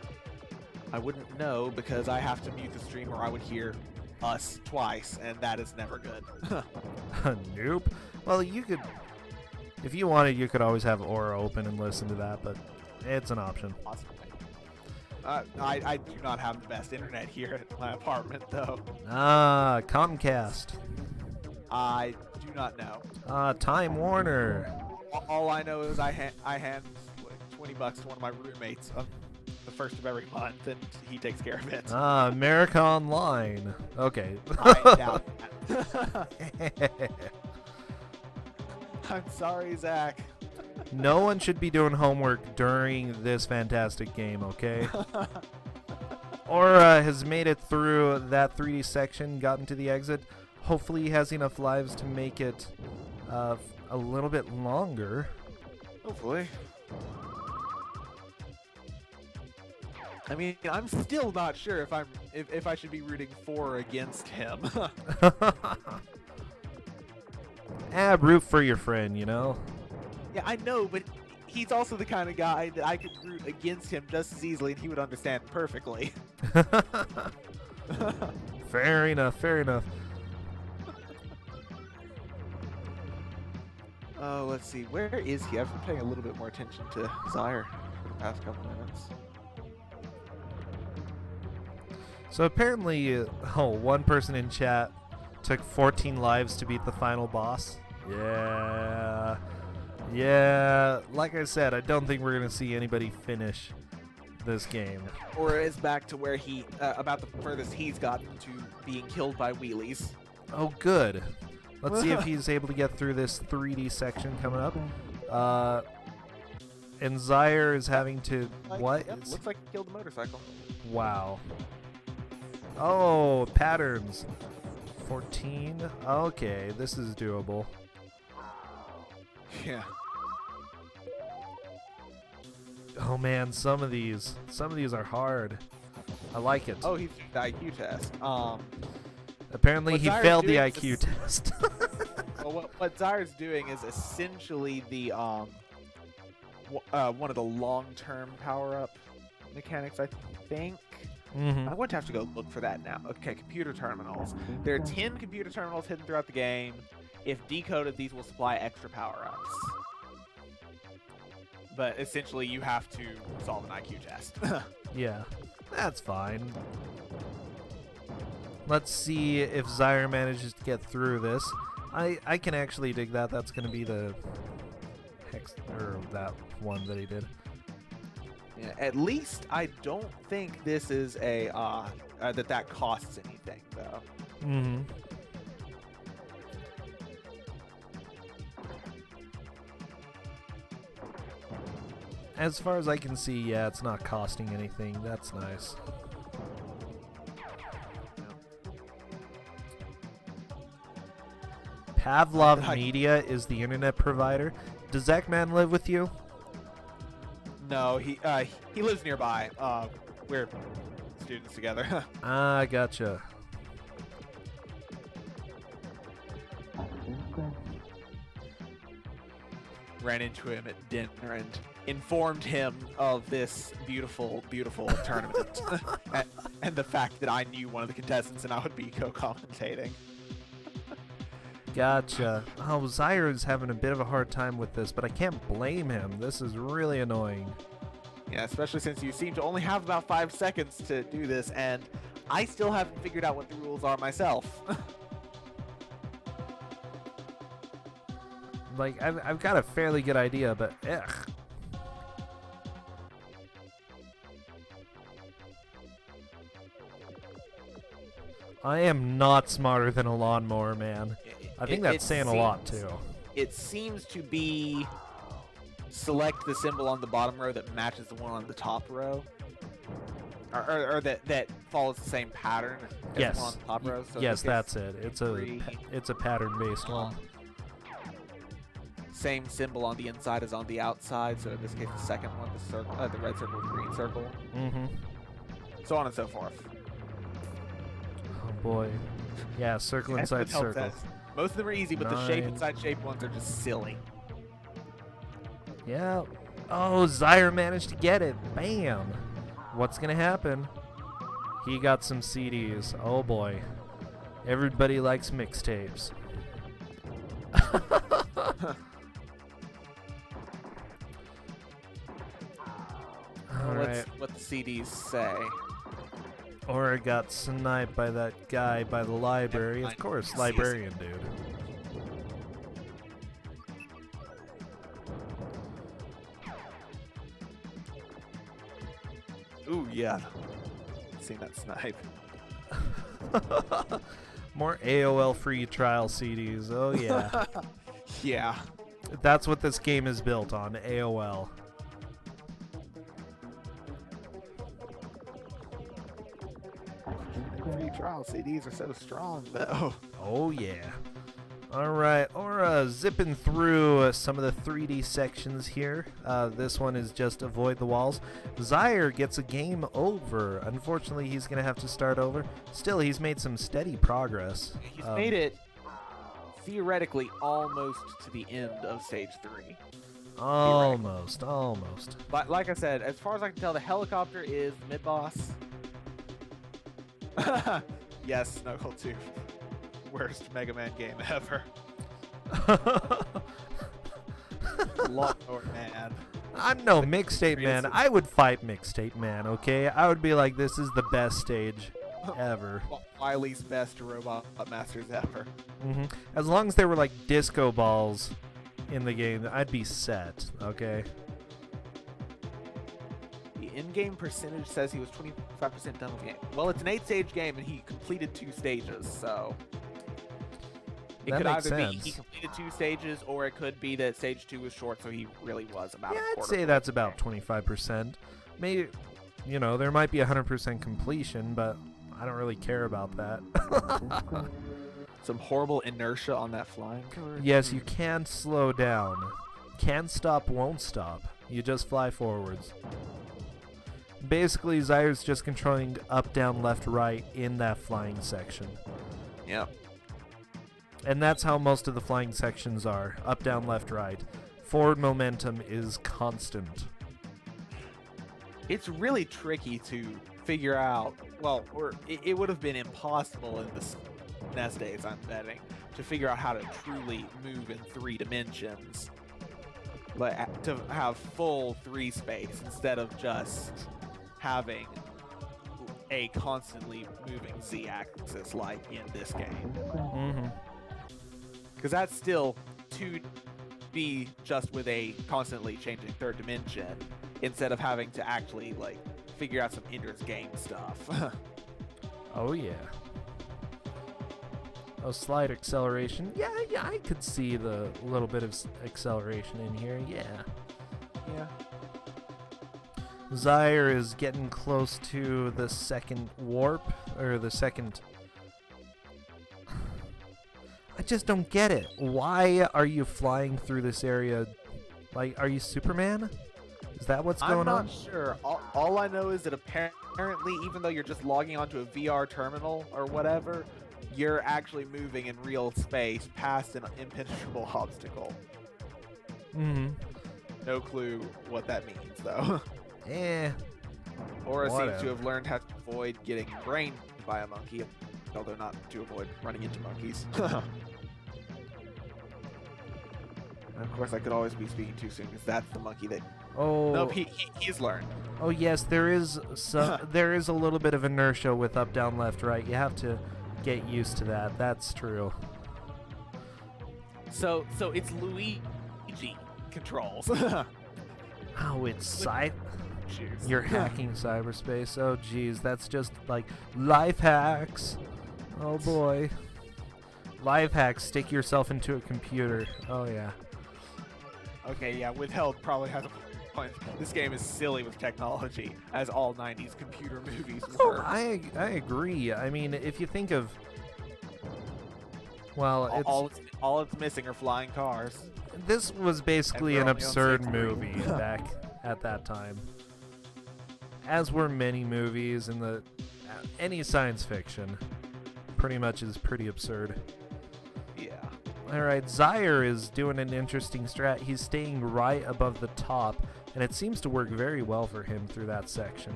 I wouldn't know because I have to mute the stream or I would hear us twice, and that is never good. Nope. Well, you could, if you wanted, you could always have Aura open and listen to that, but it's an option. Possibly. I do not have the best internet here at my apartment, though. Ah, Comcast. I do not know. Time Warner. All I know is I hand like, $20 to one of my roommates on the first of every month, and he takes care of it. America Online. Okay. I doubt that. I'm sorry, Zach. No one should be doing homework during this fantastic game, okay? Aura has made it through that 3D section, gotten to the exit. Hopefully he has enough lives to make it a little bit longer. Hopefully. I mean, I'm still not sure if I should be rooting for or against him. Root for your friend, you know? Yeah, I know, but he's also the kind of guy that I could root against him just as easily and he would understand perfectly. Fair enough, fair enough. Oh, let's see. Where is he? I've been paying a little bit more attention to Zyre for the past couple minutes. So apparently, one person in chat took 14 lives to beat the final boss. Yeah. Yeah, like I said, I don't think we're going to see anybody finish this game. Or is back to where he, about the furthest he's gotten to being killed by wheelies. Oh, good. Let's see if he's able to get through this 3D section coming up. And Zyre is having to... what? Yep, looks like he killed the motorcycle. Wow. Oh, patterns. 14? Okay, this is doable. Yeah. Oh man, some of these are hard. I like it. Oh, he's doing the IQ test. Apparently he failed the IQ test. Well, what Zyre's doing is essentially the one of the long-term power-up mechanics, I think. Mm-hmm. I'm going to have to go look for that now. Okay, computer terminals. There are 10 computer terminals hidden throughout the game. If decoded, these will supply extra power-ups. But essentially, you have to solve an IQ test. Yeah, that's fine. Let's see if Zyre manages to get through this. I can actually dig that. That's going to be the hex, or that one that he did. Yeah, at least I don't think this is a that costs anything though. Mm-hmm. As far as I can see, yeah, it's not costing anything. That's nice. Pavlov Media is the internet provider. Does Zachman live with you? No, he lives nearby. We're students together. Ah, gotcha. Ran into him at dinner and informed him of this beautiful, beautiful tournament and the fact that I knew one of the contestants and I would be co-commentating. Gotcha. Oh, Zyre is having a bit of a hard time with this, but I can't blame him. This is really annoying. Yeah, especially since you seem to only have about 5 seconds to do this, and I still haven't figured out what the rules are myself. Like, I've got a fairly good idea, but ugh. I am not smarter than a Lawnmower Man. I think that's saying a lot, too. It seems to be select the symbol on the bottom row that matches the one on the top row. Or that follows the same pattern as Yes. the one on the top row. So Yes, that's it. It's a pattern-based one. Same symbol on the inside as on the outside. So in this case, the second one, the red circle with the green circle. Mm-hmm. so on and so forth. Oh boy. Yeah, circle That's inside what help circle. says. Most of them are easy, but the shape 9. inside shape ones are just silly. Yeah. Oh, Zyre managed to get it. Bam. What's going to happen? He got some CDs. Oh boy. Everybody likes mixtapes. Alright. What the CDs say. Or got sniped by that guy by the library. Of course, librarian dude. Ooh, yeah. Seen that snipe. More AOL free trial CDs. Oh yeah. Yeah. That's what this game is built on, AOL. Free trial CDs are so strong, though. Oh yeah. Alright, or zipping through some of the 3D sections here. This one is just avoid the walls. Zyre gets a game over. Unfortunately, he's going to have to start over. Still, he's made some steady progress. He's made it, theoretically, almost to the end of Stage 3. Almost. But like I said, as far as I can tell, the helicopter is mid-boss. Yes, Knuckle 2. Worst Mega Man game ever. Lawnmower Man. I'm no Mixtape Man. I would fight Mixtape Man, okay? I would be like, this is the best stage ever. Wiley's best robot masters ever. As long as there were like disco balls in the game, I'd be set, okay? The in-game percentage says he was 25% done with the game. Well, it's an 8-stage game and he completed 2 stages, so... It That could makes either sense. be he completed 2 stages, or it could be that Stage 2 was short, so he really was about Yeah, a I'd quarter. say that's about 25%. Maybe, you know, there might be 100% completion, but I don't really care about that. Some horrible inertia on that flying car. Yes, you can slow down. Can't stop, won't stop. You just fly forwards. Basically, Zyre's just controlling up, down, left, right in that flying section. Yep. And that's how most of the flying sections are. Up, down, left, right. Forward momentum is constant. It's really tricky to figure out, well, or it would have been impossible in the SNES days, I'm betting, to figure out how to truly move in 3 dimensions. Like, to have full 3 space instead of just having a constantly moving Z-axis like in this game. Because that's still 2D just with a constantly changing 3rd dimension instead of having to actually like figure out some Ender's Game stuff. Oh yeah. Oh, slide acceleration. Yeah, I could see the little bit of acceleration in here. Yeah. Yeah. Zyre is getting close to the second warp, or the second... I just don't get it. Why are you flying through this area? Like, are you Superman? Is that what's going on? I'm not sure. All I know is that apparently, even though you're just logging onto a VR terminal or whatever, you're actually moving in real space past an impenetrable obstacle. No clue what that means, though. Aura seems to have learned how to avoid getting brained by a monkey, although not to avoid running into monkeys. And of course, I could always be speaking too soon, because that's the monkey that... Oh. Nope, he's learned. Oh yes, there is there is a little bit of inertia with up, down, left, right. You have to get used to that. That's true. So it's Luigi controls. Oh, it's Cheers. You're hacking cyberspace. Oh geez, that's just like life hacks. Oh boy. Life hacks, stick yourself into a computer. Oh yeah. Okay, yeah, Withheld probably has a point. This game is silly with technology, as all 90s computer movies were. Oh, I agree. I mean, if you think of... Well, all it's missing are flying cars. This was basically And an we're only on absurd stage movie back at that time. as were many movies in the any science fiction. Pretty much is pretty absurd. Yeah. Alright, Zyre is doing an interesting strat. He's staying right above the top, and it seems to work very well for him through that section.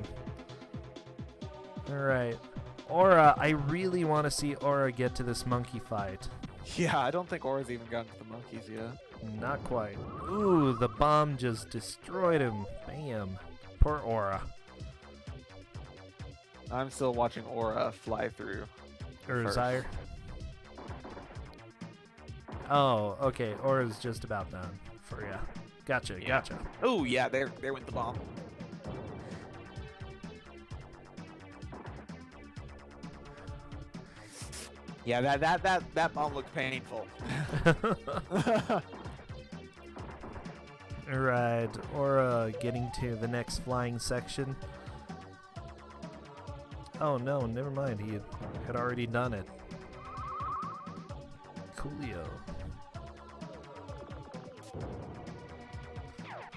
Alright. Aura, I really want to see Aura get to this monkey fight. Yeah, I don't think Aura's even gotten to the monkeys yet. Not quite. Ooh, the bomb just destroyed him. Bam. Poor Aura. I'm still watching Aura fly through. Or first. Zyre. Oh, okay. Aura's just about done for ya. Gotcha, Yeah. gotcha. Oh yeah, there went the bomb. Yeah, that bomb looked painful. Alright, Aura getting to the next flying section. Oh no, never mind. He had already done it. Coolio.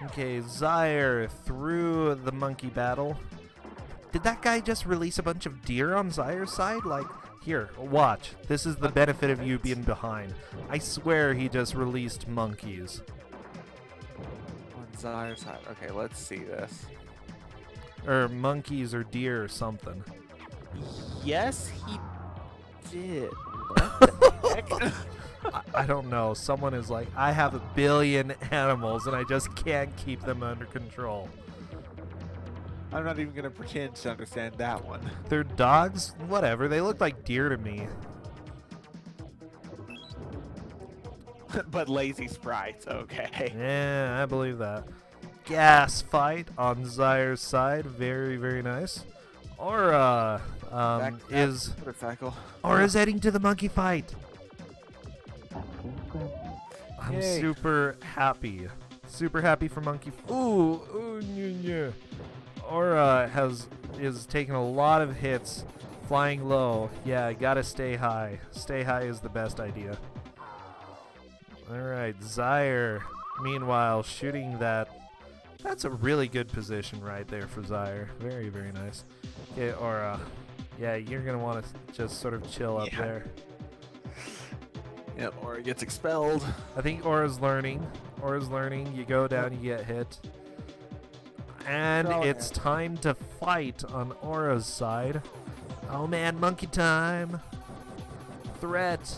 Okay, Zyre through the monkey battle. Did that guy just release a bunch of deer on Zyre's side? Like, here, watch. This is the benefit of you being behind. I swear he just released monkeys. On Zyre's side. Okay, let's see this. Or monkeys or deer or something. Yes, he did. What the heck? I don't know. Someone is like, I have 1 billion animals and I just can't keep them under control. I'm not even gonna pretend to understand that one. They're dogs? Whatever. They look like deer to me. But lazy sprites, okay. Yeah, I believe that. Gas fight on Zyre's side. Very, very nice. Aura is motorcycle. Aura's heading to the monkey fight. I'm Yay. super happy. Super happy for monkey. Ooh, yeah. Aura is taking a lot of hits, flying low. Yeah, gotta stay high. Stay high is the best idea. Alright, Zyre, meanwhile, shooting that. That's a really good position right there for Zyre. Very, very nice. Okay, Aura. Yeah, you're gonna want to just sort of chill up there. Yep, Aura gets expelled. I think Aura's learning. Aura's learning. You go down, you get hit. And it's time to fight on Aura's side. Oh man, monkey time. Threat.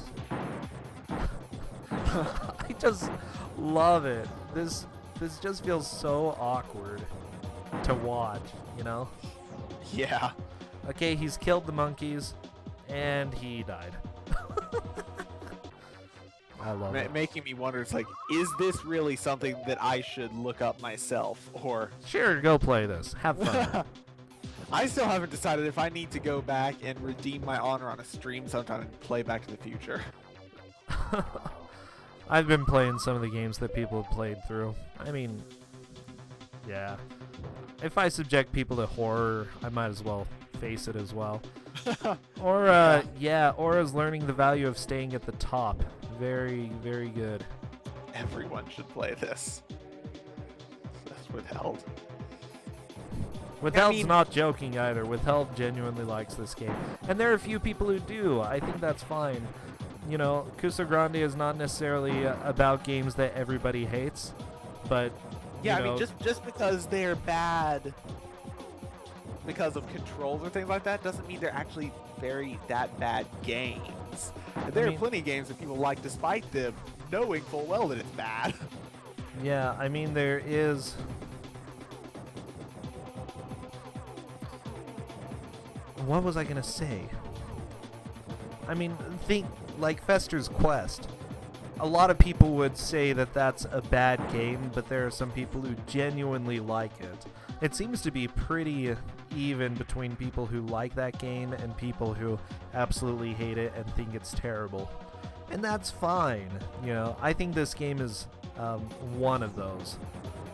I just love it. This just feels so awkward to watch, you know? Yeah. Okay, he's killed the monkeys and he died. I love it. Making me wonder, it's like, is this really something that I should look up myself, or... Sure, go play this. Have fun. I still haven't decided if I need to go back and redeem my honor on a stream sometime and play Back to the Future. I've been playing some of the games that people have played through. I mean, yeah. If I subject people to horror, I might as well face it as well. Or, yeah, Aura's learning the value of staying at the top. Very, very good. Everyone should play this. That's Withheld. Withheld's not joking either. Withheld genuinely likes this game. And there are a few people who do. I think that's fine. You know, Kusogrande is not necessarily about games that everybody hates, but yeah, you know, I mean, just because they're bad because of controls or things like that doesn't mean they're actually that bad games. There are plenty of games that people like despite them knowing full well that it's bad. Yeah, I mean, there is... What was I gonna say? I mean, think like Fester's Quest. A lot of people would say that that's a bad game, but there are some people who genuinely like it. It seems to be pretty even between people who like that game and people who absolutely hate it and think it's terrible. And that's fine. You know, I think this game is one of those.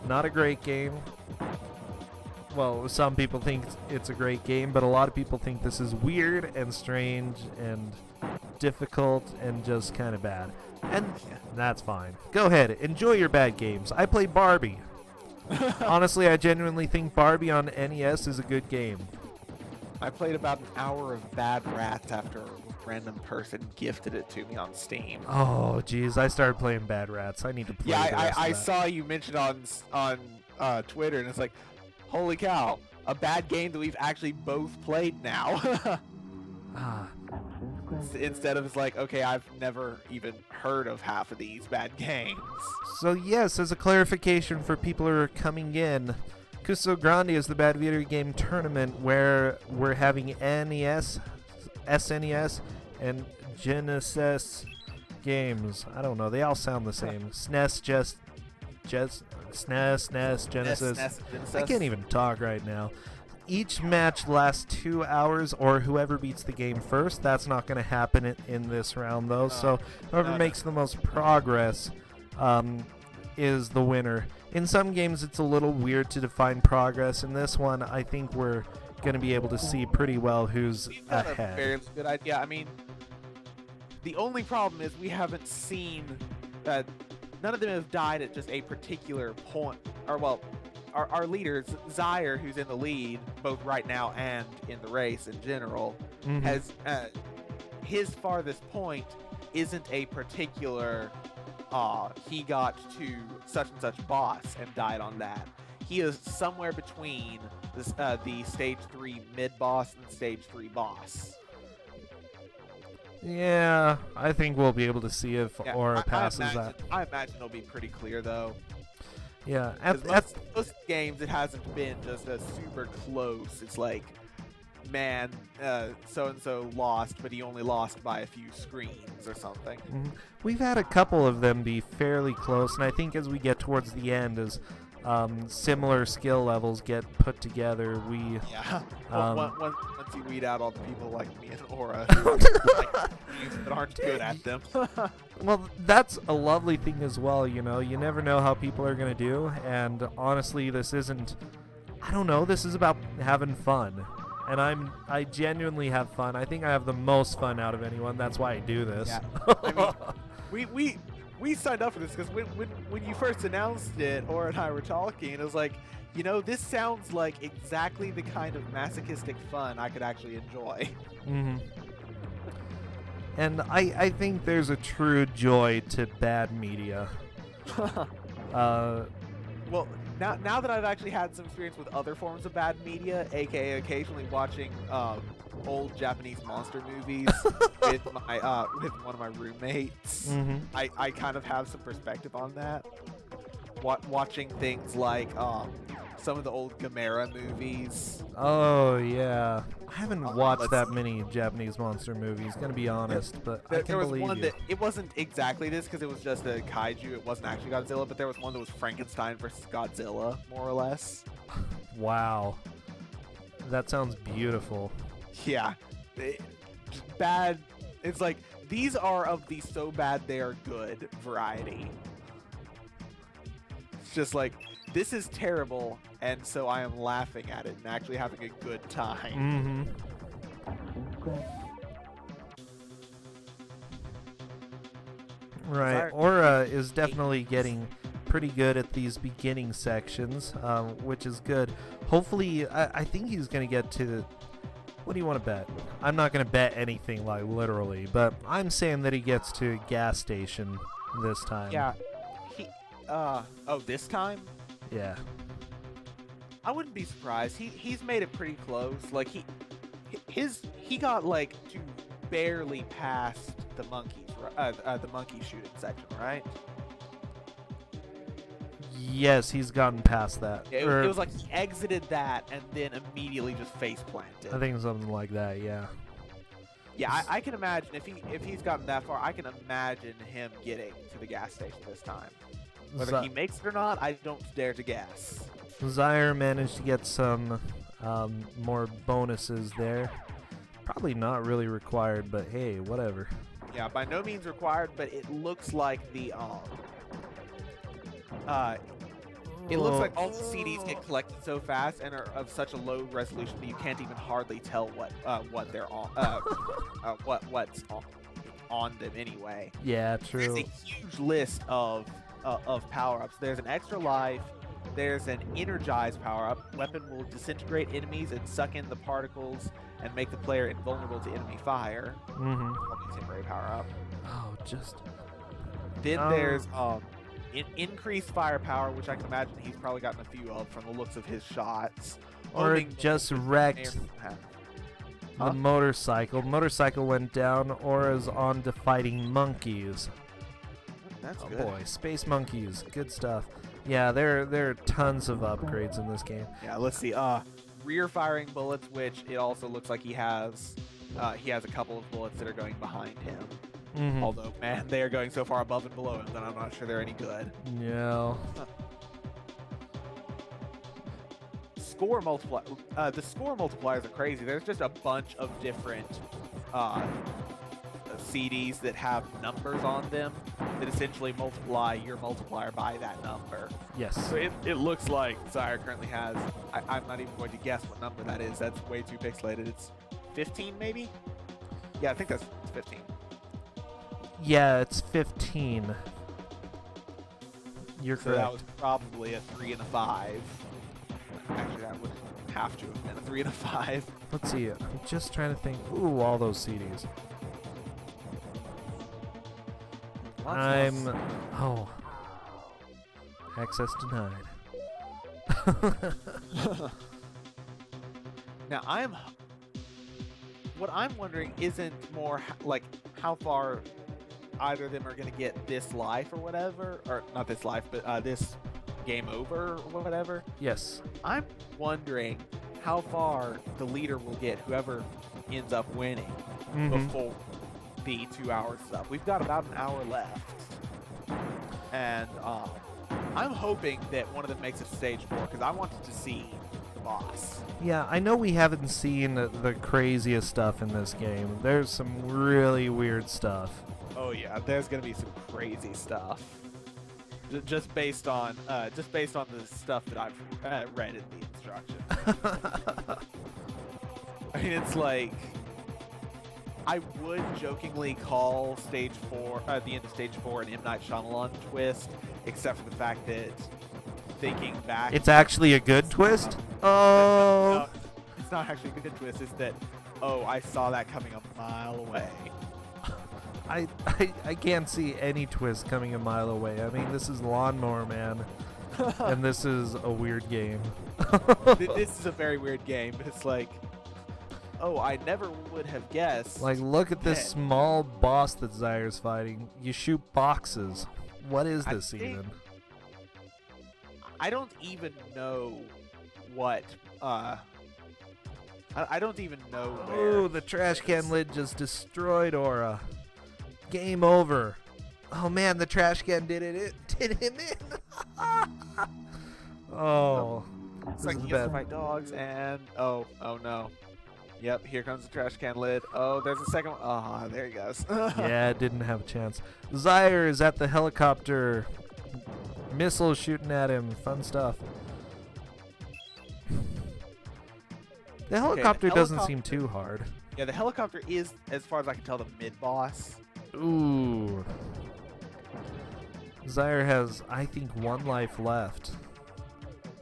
Not a great game. Well, some people think it's a great game, but a lot of people think this is weird and strange and difficult and just kind of bad. And that's fine. Go ahead, enjoy your bad games. I play Barbie. Honestly, I genuinely think Barbie on NES is a good game. I played about an hour of Bad Rats after a random person gifted it to me on Steam. Oh, jeez, I started playing Bad Rats. I need to play the rest I of that. saw you mentioned on Twitter, and it's like, holy cow, a bad game that we've actually both played now. Ah, Instead of it's like, okay, I've never even heard of half of these bad games. so yes, as a clarification for people who are coming in, Kusogrande is the Bad Video Game Tournament where we're having NES, SNES, and Genesis games. I don't know, they all sound the same. SNES, SNES, Genesis. Genesis. I can't even talk right now. Each match lasts 2 hours, or whoever beats the game first. That's not going to happen in this round, though. So whoever makes the most progress is the winner. In some games, it's a little weird to define progress. In this one, I think we're going to be able to see pretty well who's We've got a ahead. fairly good idea. I mean, the only problem is we haven't seen that none of them have died at just a particular point. Or, well, our leaders, Zaire, who's in the lead, both right now and in the race in general, has his farthest point isn't a particular he got to such and such boss and died on that. He is somewhere between the stage 3 mid boss and stage 3 boss. Yeah, I think we'll be able to see if Aura passes that. I imagine it'll be pretty clear, though. Yeah, Most games, it hasn't been just a super close. It's like, man, so-and-so lost, but he only lost by a few screens or something. We've had a couple of them be fairly close, and I think as we get towards the end, as similar skill levels get put together, we... Yeah. Once you weed out all the people like me and Aura that aren't good at them. Well, that's a lovely thing as well, you know. You never know how people are going to do, and honestly, this isn't... I don't know, this is about having fun. And I genuinely have fun. I think I have the most fun out of anyone. That's why I do this. Yeah. I mean, we signed up for this because when you first announced it, Aura and I were talking, it was like, you know, this sounds like exactly the kind of masochistic fun I could actually enjoy. And I think there's a true joy to bad media. Well, now that I've actually had some experience with other forms of bad media, aka occasionally watching old Japanese monster movies with one of my roommates, I kind of have some perspective on that. Watching things like some of the old Gamera movies. Oh yeah, I haven't watched that many Japanese monster movies. Gonna be honest, but I can believe one you. that it wasn't exactly this because it was just a kaiju. It wasn't actually Godzilla, but there was one that was Frankenstein versus Godzilla, more or less. Wow, that sounds beautiful. Yeah, bad. It's like these are of the so bad they are good variety. It's just like, this is terrible, and so I am laughing at it and actually having a good time. Right, Aura is definitely getting pretty good at these beginning sections, which is good. Hopefully, I think he's going to get to... What do you want to bet? I'm not going to bet anything, like, literally, but I'm saying that he gets to a gas station this time. Yeah. This time? Yeah. I wouldn't be surprised. He's made it pretty close. Like he got like to barely past the monkeys, the monkey shooting section, right? Yes, he's gotten past that. It was like he exited that and then immediately just face planted. I think something like that. Yeah. Yeah, I can imagine if he's gotten that far, I can imagine him getting to the gas station this time. Whether he makes it or not, I don't dare to guess. Zaire managed to get some more bonuses there. Probably not really required, but hey, whatever. Yeah, by no means required, but it looks like the it looks like all the CDs get collected so fast and are of such a low resolution that you can't even hardly tell what they're on, what's on them anyway. Yeah, true. There's a huge list of power-ups. There's an extra life, There's an energize power-up. Weapon will disintegrate enemies and suck in the particles and make the player invulnerable to enemy fire. Temporary power-up. Oh, just... Then there's increased firepower, which I can imagine he's probably gotten a few of from the looks of his shots. Or just wrecked the motorcycle. Motorcycle went down. Aura's on to fighting monkeys. That's good. Boy, space monkeys, good stuff. Yeah, there are tons of upgrades in this game. Yeah, let's see. Rear firing bullets, which it also looks like he has a couple of bullets that are going behind him. Although, man, they are going so far above and below him that I'm not sure they're any good. Yeah. Score multiplier. The score multipliers are crazy. There's just a bunch of different CDs that have numbers on them that essentially multiply your multiplier by that number. Yes. So it looks like Zyre currently has, I'm not even going to guess what number that is. That's way too pixelated. It's 15 maybe? Yeah, I think that's 15. Yeah, it's 15. You're correct. That was probably a 3 and a 5. Actually, that would have to have been a 3 and a 5. Let's see. I'm just trying to think. Ooh, all those CDs. Oh. Access denied. Now, what I'm wondering isn't more like how far either of them are going to get this life or whatever, or not this life, but this game over or whatever. Yes. I'm wondering how far the leader will get, whoever ends up winning, before the 2 hours is up. We've got about an hour left, and I'm hoping that one of them makes it to stage 4 because I wanted to see the boss. Yeah, I know we haven't seen the craziest stuff in this game. There's some really weird stuff. Oh yeah, there's gonna be some crazy stuff. Just based on the stuff that I've read in the instructions. I mean, it's like I would jokingly call stage 4, the end of stage 4, an M. Night Shyamalan twist, except for the fact that thinking back, it's actually a good twist. Oh, no, it's not actually a good twist. It's that I saw that coming a mile away. I can't see any twist coming a mile away. I mean, this is Lawnmower Man, and this is a weird game. This is a very weird game. It's like, I never would have guessed. Like, look at this small boss that Zyre's fighting. You shoot boxes. What is this even? I don't even know what. I don't even know where. Oh, the trash can lid just destroyed Aura. Game over. Oh man, the trash can did him in. Oh. It's like he has to fight dogs and oh no. Yep, here comes the trash can lid. Oh, there's a second one. Oh, there he goes. Yeah, didn't have a chance. Zyre is at the helicopter. Missiles shooting at him. Fun stuff. The helicopter doesn't seem too hard. Yeah, the helicopter is, as far as I can tell, the mid-boss. Ooh. Zyre has, I think, 1 life left.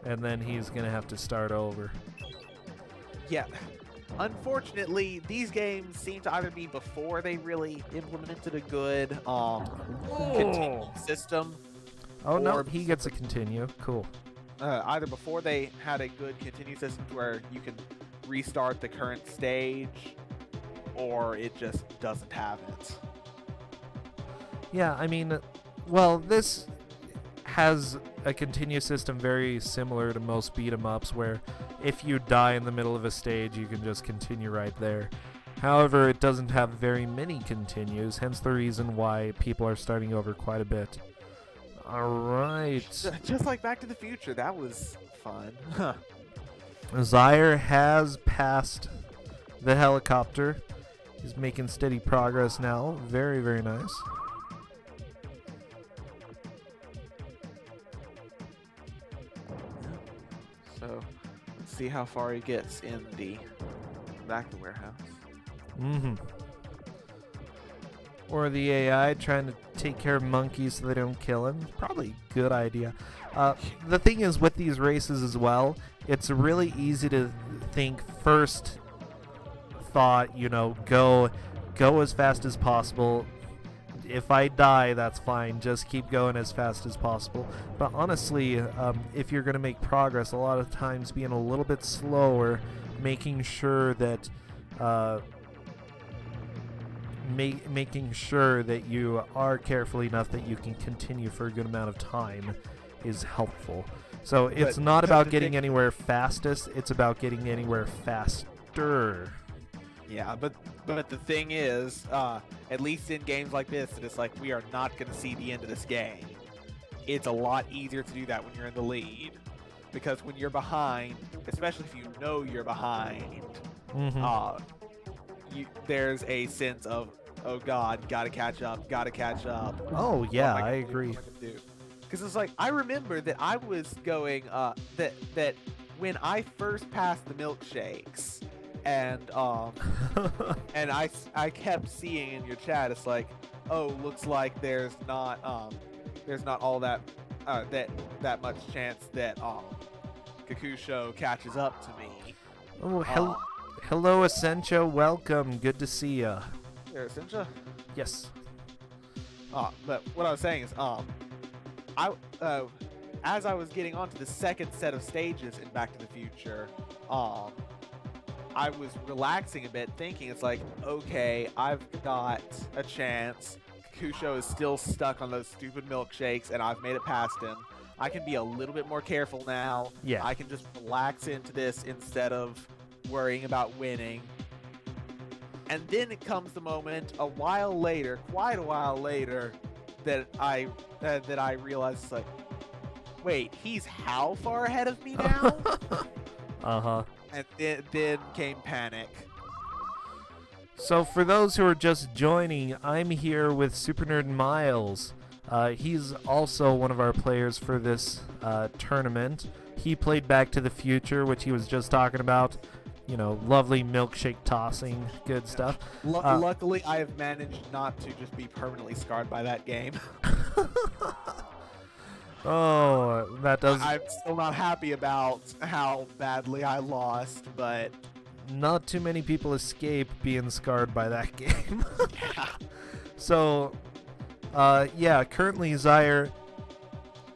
And then he's going to have to start over. Yeah. Unfortunately, these games seem to either be before they really implemented a good continue system. Oh, no, he gets a continue. Cool. Either before they had a good continue system where you can restart the current stage, or it just doesn't have it. Yeah, I mean, well, this has a continue system very similar to most beat-em-ups, where if you die in the middle of a stage, you can just continue right there. However, it doesn't have very many continues, hence the reason why people are starting over quite a bit. Alright. Just like Back to the Future, that was fun. Zyre has passed the helicopter. He's making steady progress now. Very, very nice. So, let's see how far he gets in the back of the warehouse. Or the AI trying to take care of monkeys so they don't kill him. Probably a good idea. The thing is with these races as well, it's really easy to think first thought, go as fast as possible. If I die, that's fine. Just keep going as fast as possible. But honestly, if you're going to make progress, a lot of times being a little bit slower, making sure that making sure that you are careful enough that you can continue for a good amount of time is helpful. So it's not about getting anywhere fastest, it's about getting anywhere faster. Yeah, but the thing is, at least in games like this, it's like we are not going to see the end of this game. It's a lot easier to do that when you're in the lead, because when you're behind, especially if you know you're behind, there's a sense of, oh God, gotta catch up. Oh yeah, I agree. Because it's like, I remember that I was going that when I first passed the milkshakes, and and I kept seeing in your chat, it's like, oh, looks like there's not all that that much chance that Kakusho catches up to me. Oh, hello Essentia, welcome, good to see ya. There, Essentia? Yes. But what I was saying is, as I was getting onto the second set of stages in Back to the Future, I was relaxing a bit, thinking it's like, okay, I've got a chance. Kakusho is still stuck on those stupid milkshakes, and I've made it past him. I can be a little bit more careful now. Yeah. I can just relax into this instead of worrying about winning. And then it comes the moment, quite a while later, that I realized, it's like, wait, he's how far ahead of me now? And then came panic. So for those who are just joining, I'm here with Super Nerd Miles. He's also one of our players for this tournament. He played Back to the Future, which he was just talking about. Lovely milkshake tossing, good stuff. Luckily, I have managed not to just be permanently scarred by that game. Oh, that does... I'm still not happy about how badly I lost, but... Not too many people escape being scarred by that game. Yeah. So, currently Zyre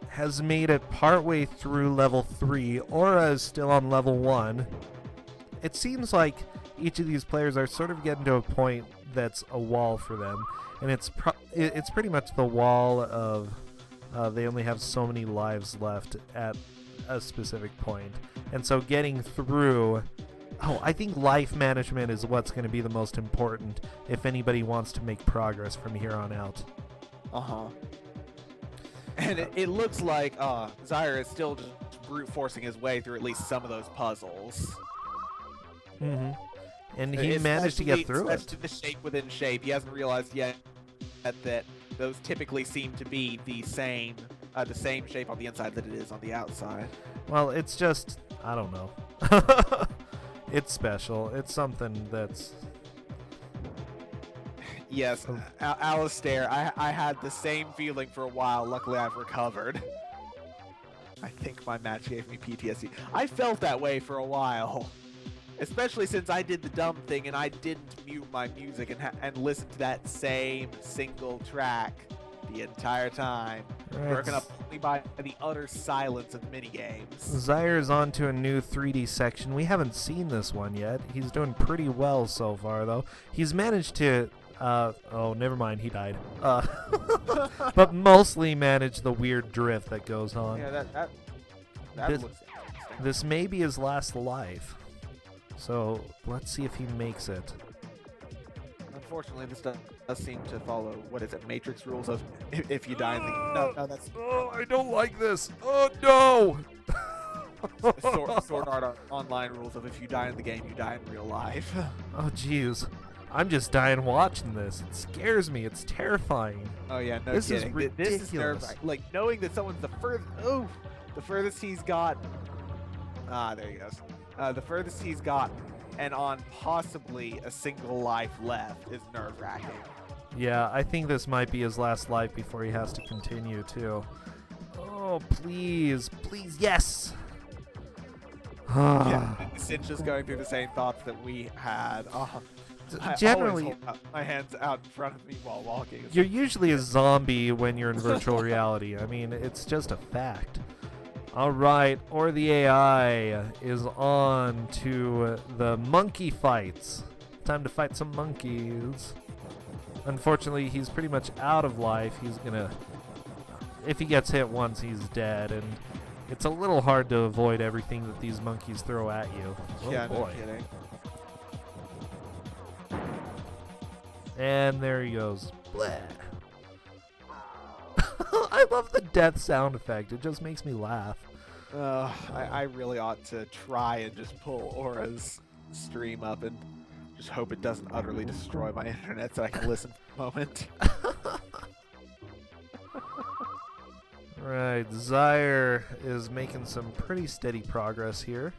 has made it partway through level 3. Aura is still on level 1. It seems like each of these players are sort of getting to a point that's a wall for them. And it's pretty much the wall of... they only have so many lives left at a specific point. And so getting through... I think life management is what's going to be the most important if anybody wants to make progress from here on out. And it looks like Zyre is still just brute forcing his way through at least some of those puzzles. And he managed to get through it. The shape within shape. He hasn't realized yet that those typically seem to be the same shape on the inside that it is on the outside. Well, it's just, I don't know. It's special. It's something that's... Yes, Alistair, I had the same feeling for a while. Luckily, I've recovered. I think my match gave me PTSD. I felt that way for a while. Especially since I did the dumb thing and I didn't mute my music and listen to that same single track the entire time. Broken up only by the utter silence of minigames. Zyre's on to a new 3D section. We haven't seen this one yet. He's doing pretty well so far, though. He's managed to... oh, never mind. He died. But mostly managed the weird drift that goes on. Yeah, that looks interesting. This may be his last life. So, let's see if he makes it. Unfortunately, this does seem to follow, Matrix rules of if you die in the... No, that's... Oh, I don't like this! Oh, no! Sword Art Online rules of if you die in the game, you die in real life. Oh, jeez. I'm just dying watching this. It scares me. It's terrifying. Oh, yeah, no this kidding. Is ridiculous. This is nerve-wracking. Like, knowing that someone's the furthest he's got... there he goes. The furthest he's gotten, and on possibly a single life left, is nerve-wracking. Yeah, I think this might be his last life before he has to continue, too. Oh, Please, please, yes. Yeah, Cinch is going through the same thoughts that we had. I Generally, always hold my hands out in front of me while walking. you're usually a zombie when you're in virtual reality. I mean, it's just a fact. All right, or the AI is on to the monkey fights. Time to fight some monkeys. Unfortunately, he's pretty much out of life. He's gonna, if he gets hit once, he's dead, and it's a little hard to avoid everything that these monkeys throw at you. Yeah, Oh no boy. kidding. And there he goes. Bleh. I love the death sound effect. It just makes me laugh. I really ought to try and just pull Aura's stream up and just hope it doesn't utterly destroy my internet so I can listen for a moment. Right, Zyre is making some pretty steady progress here.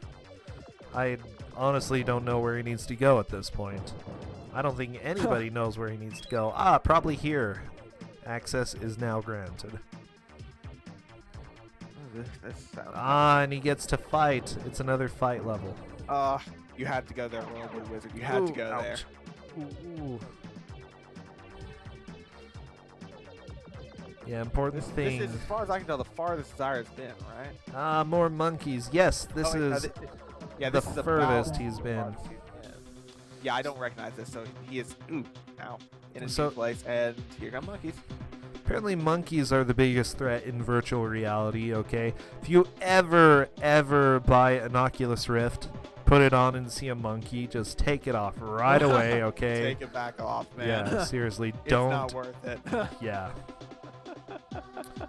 I honestly don't know where he needs to go at this point. I don't think anybody knows where he needs to go. Ah, probably here. Access is now granted. And he gets to fight. It's another fight level. You had to go there, Whirlwind Wizard. You had to go there. Ooh. Yeah, important thing. This is, as far as I can tell, the farthest Zyre's been, right? More monkeys. Yes, this is the furthest he's been. Yeah, I don't recognize this, so he is in a new place, and here come monkeys. Apparently monkeys are the biggest threat in virtual reality, okay? If you ever buy an Oculus Rift, put it on and see a monkey, just take it off right away, okay? Take it back off, man. Yeah, seriously, don't. It's not worth it. Yeah.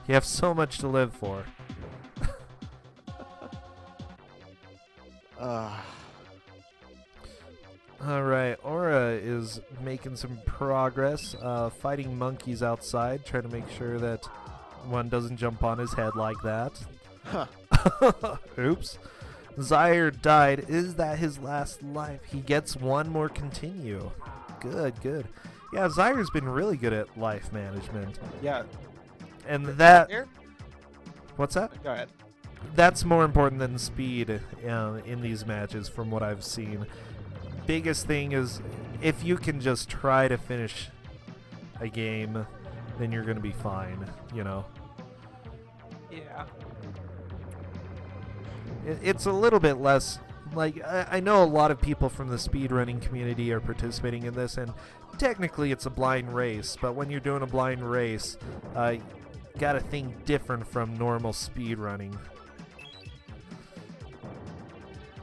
You have so much to live for. Alright, Aura is making some progress, fighting monkeys outside, trying to make sure that one doesn't jump on his head like that. Oops. Zyre died. Is that his last life? He gets one more continue. Good. Yeah, Zyre's been really good at life management. Yeah. And that... Here? What's that? Go ahead. That's more important than speed in these matches from what I've seen. Biggest thing is if you can just try to finish a game, then you're going to be fine, you know. Yeah. It's a little bit less, like, I know a lot of people from the speedrunning community are participating in this, and technically it's a blind race, but when you're doing a blind race, you gotta think different from normal speedrunning.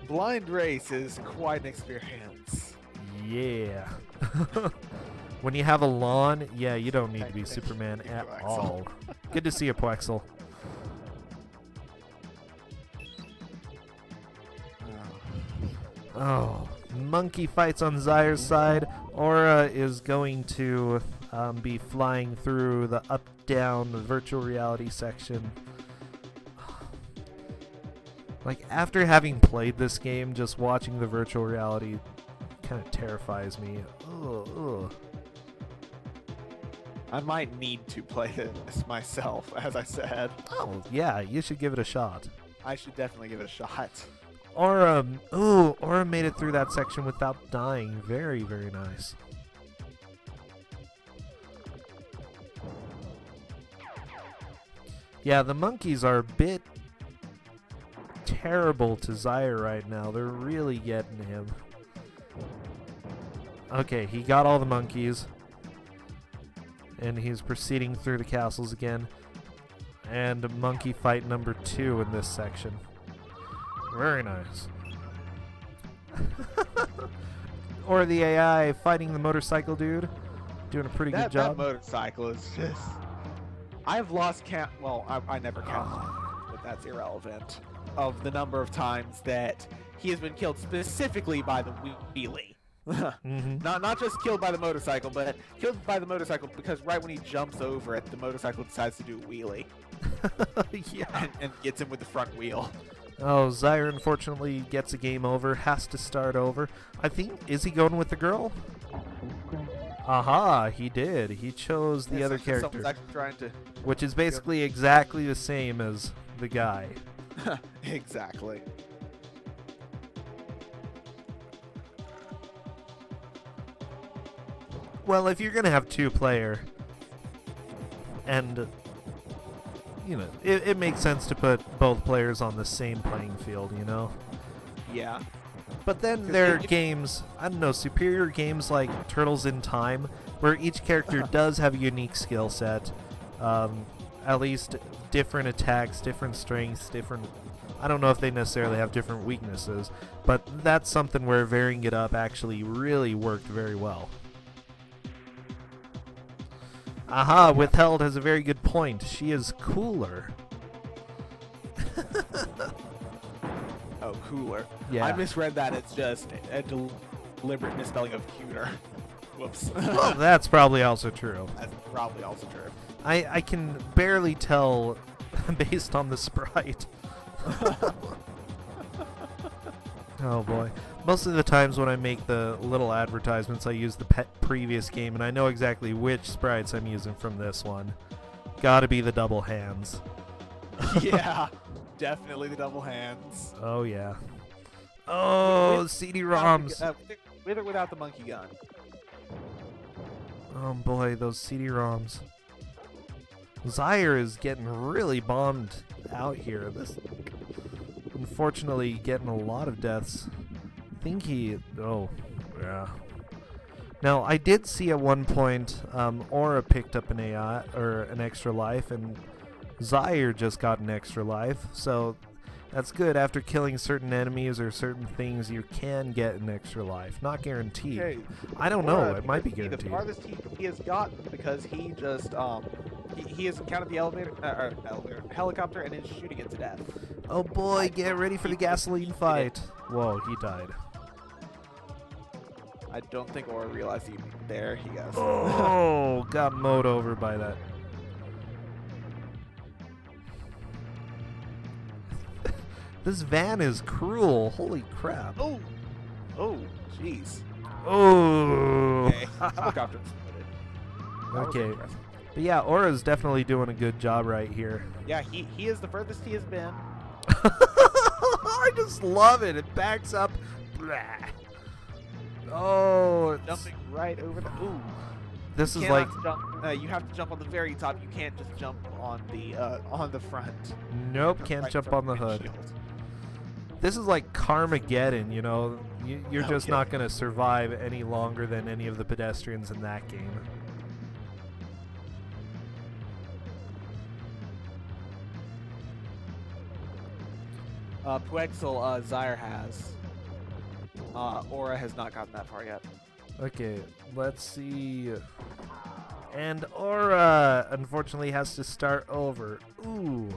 Blind race is quite an experience. Yeah. When you have a lawn, yeah, you don't need to be Superman at all. Good to see you, Poexel. Oh, monkey fights on Zyre's side. Aura is going to be flying through the up-down virtual reality section. Like, after having played this game, just watching the virtual reality kind of terrifies me. Ugh. I might need to play this myself, as I said. Oh, yeah, you should give it a shot. I should definitely give it a shot. Aura made it through that section without dying. Very, very nice. Yeah, the monkeys are a bit terrible to Zyre right now. They're really getting him. Okay, he got all the monkeys. And he's proceeding through the castles again. And monkey fight number 2 in this section. Very nice. Or the AI fighting the motorcycle dude. Doing a pretty good job. That motorcycle is just... I've lost count... Well, I never counted, but that's irrelevant. Of the number of times that he has been killed specifically by the wheelie. Not just killed by the motorcycle, but killed by the motorcycle because right when he jumps over it, the motorcycle decides to do a wheelie. Yeah. And gets him with the front wheel. Oh, Zyre unfortunately gets a game over, has to start over. I think, is he going with the girl? Aha, he did. He chose the other character. Someone's actually trying to... Which is basically exactly the same as the guy. Exactly. Well, if you're gonna have 2-player, and you know, it makes sense to put both players on the same playing field, you know. Yeah. But then there are games, I don't know, superior games like Turtles in Time, where each character does have a unique skill set, at least different attacks, different strengths, different. I don't know if they necessarily have different weaknesses, but that's something where varying it up actually really worked very well. Aha, Withheld has a very good point. She is cooler. Oh, cooler. Yeah. I misread that. It's just a deliberate misspelling of cuter. Whoops. Well, that's probably also true. That's probably also true. I can barely tell based on the sprite. Oh boy. Most of the times when I make the little advertisements, I use the previous game, and I know exactly which sprites I'm using from this one. Gotta be the double hands. Yeah, definitely the double hands. Oh yeah. Oh, CD-ROMs. With or without the monkey gun. Oh boy, those CD-ROMs. Zyre is getting really bombed out here. This, unfortunately, getting a lot of deaths. I think he. Oh, yeah. Now I did see at one point, Aura picked up an AI or an extra life, and Zyre just got an extra life. So that's good. After killing certain enemies or certain things, you can get an extra life. Not guaranteed. Okay. I don't know. It might be guaranteed. The farthest he has gotten because he just he has encountered the helicopter and is shooting it to death. Oh boy, get ready for the gasoline fight. Whoa, he died. I don't think Aura realized he. There he goes. Oh, got mowed over by that. This van is cruel. Holy crap. Oh, jeez. Oh. Okay, helicopter exploded. Okay. But yeah, Aura's definitely doing a good job right here. Yeah, he is the furthest he has been. I just love it. It backs up. Blah. Oh, Jumping right over the. Ooh. This is You like. you have to jump on the very top. You can't just jump on the front. Nope, can't Right jump from on the hood. windshield. This is like Carmageddon, you know. You're Oh, just yeah. not going to survive any longer than any of the pedestrians in that game. Puexel, Zyre has. Aura has not gotten that far yet. Okay, let's see. And Aura, unfortunately, has to start over. Ooh.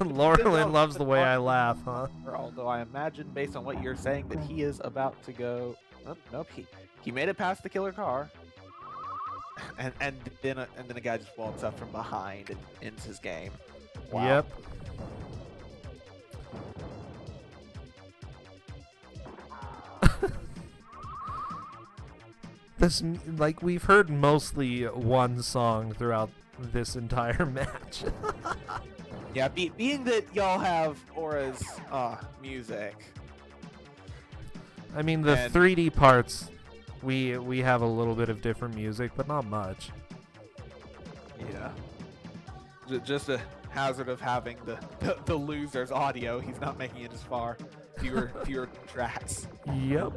Laurelin loves the way I laugh, huh? Although I imagine, based on what you're saying, that he is about to go. Nope. He made it past the killer car, and then a guy just walks up from behind and ends his game. Wow. Yep. This, like, we've heard mostly one song throughout this entire match. Yeah, being that y'all have Aura's music. I mean, the And- 3D parts, we have a little bit of different music, but not much. Yeah. Just a hazard of having the loser's audio. He's not making it as far. Fewer tracks. Yep.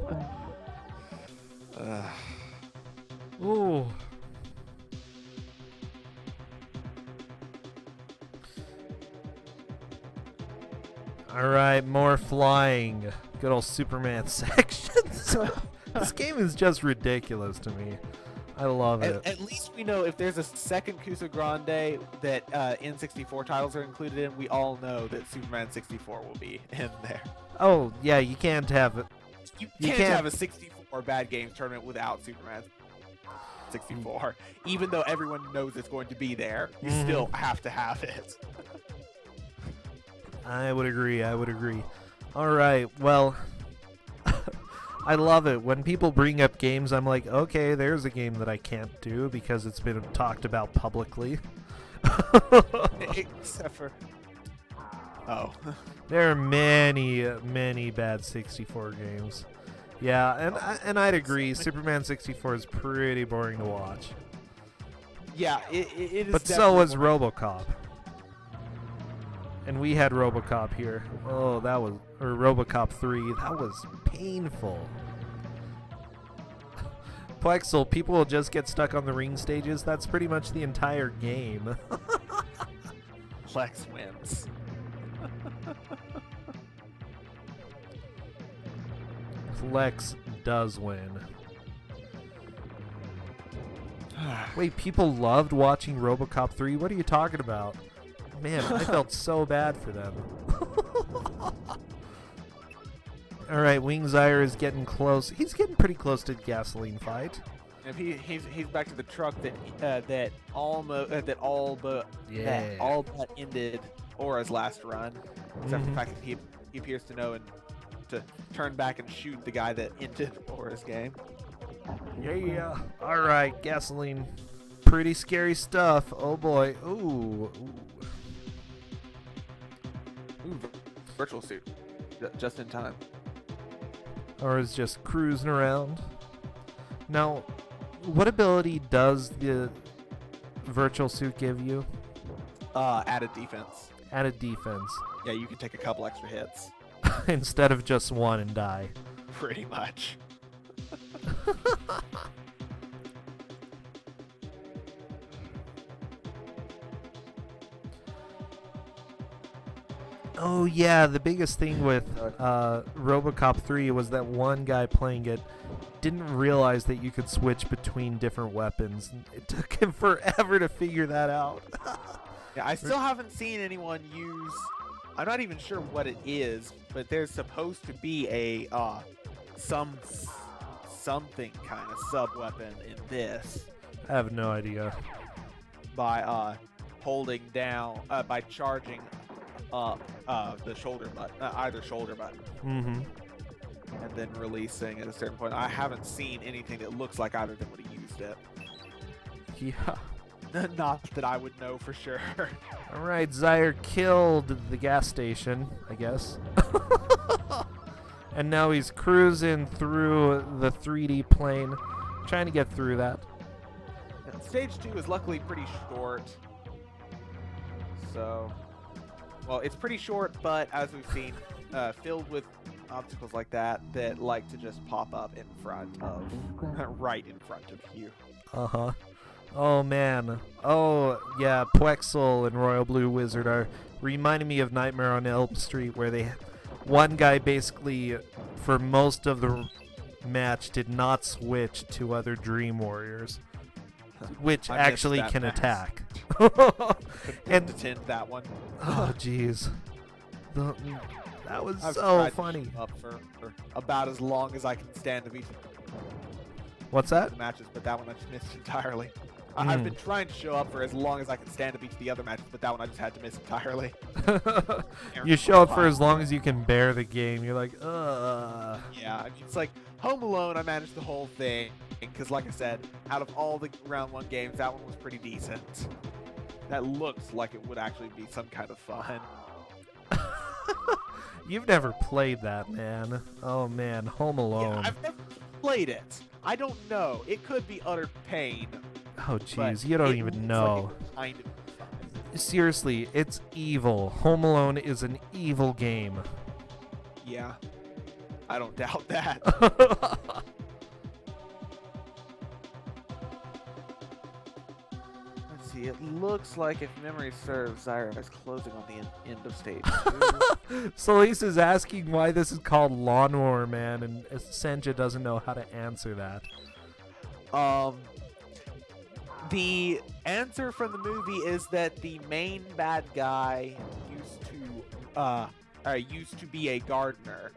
Ooh. All right, more flying. Good old Superman sections. This game is just ridiculous to me. I love it. At least we know if there's a second Kusogrande that N64 titles are included in, we all know that Superman 64 will be in there. Oh, yeah, you can't have it. You You can't can't- have a 64 Bad Games tournament without Superman 64. Even though everyone knows it's going to be there, you Mhm. still have to have it. I would agree. All right, well, I love it. When people bring up games, I'm like, okay, there's a game that I can't do because it's been talked about publicly. Except for. Oh. There are many, many bad 64 games. Yeah, and I'd agree. Superman 64 is pretty boring to watch. Yeah, it is. But so was RoboCop. And we had RoboCop here. Oh, that was... Or RoboCop 3. That was painful. Plexel, people will just get stuck on the ring stages. That's pretty much the entire game. Plex wins. Plex does win. Wait, people loved watching RoboCop 3? What are you talking about? Man, I felt so bad for them. Alright, Wingzire is getting close. He's getting pretty close to the gasoline fight. If he's back to the truck that all but ended Aura's last run, except for the fact that he appears to know and to turn back and shoot the guy that ended Aura's game. Yeah. Alright, gasoline. Pretty scary stuff. Oh boy. Ooh. Ooh, virtual suit. Just in time. Or is just cruising around. Now, what ability does the virtual suit give you? Added defense. Added defense. Yeah, you can take a couple extra hits. Instead of just one and die. Pretty much. Oh yeah, the biggest thing with RoboCop 3 was that one guy playing it didn't realize that you could switch between different weapons. It took him forever to figure that out. Yeah, I still haven't seen anyone use... I'm not even sure what it is, but there's supposed to be a something kind of sub-weapon in this. I have no idea. By holding down, by charging up the shoulder button, either shoulder button. Mm-hmm. And then releasing at a certain point. I haven't seen anything that looks like either of them would have used it. Yeah. Not that I would know for sure. Alright, Zaire killed the gas station, I guess. And now he's cruising through the 3D plane, trying to get through that. Stage 2 is luckily pretty short. So, well, it's pretty short, but as we've seen, filled with obstacles like that like to just pop up in front of, right in front of you. Uh-huh. Oh, man. Oh, yeah, Plexel and Royal Blue Wizard are reminding me of Nightmare on Elm Street, where one guy basically, for most of the match, did not switch to other Dream Warriors, which actually can attack. And attend that one. Oh, jeez. That was I've so tried funny. To show up for about as long as I can stand to beat What's that? the matches, but that one I just missed entirely. I've been trying to show up for as long as I can stand to beat the other matches, but that one I just had to miss entirely. You show up for as long as you can bear the game. You're like, ugh. Yeah, I mean, it's like Home Alone, I managed the whole thing, because like I said, out of all the round 1 games, that one was pretty decent. That looks like it would actually be some kind of fun. You've never played that, man. Oh, man. Home Alone. Yeah, I've never played it. I don't know. It could be utter pain. Oh, jeez. You don't even know. Like kind of fun. Seriously, it's evil. Home Alone is an evil game. Yeah. I don't doubt that. Let's see. It looks like, if memory serves, Zyra is closing on the end of stage 2. Solis is asking why this is called Lawnmower Man, and Senja doesn't know how to answer that. The answer from the movie is that the main bad guy used to be a gardener.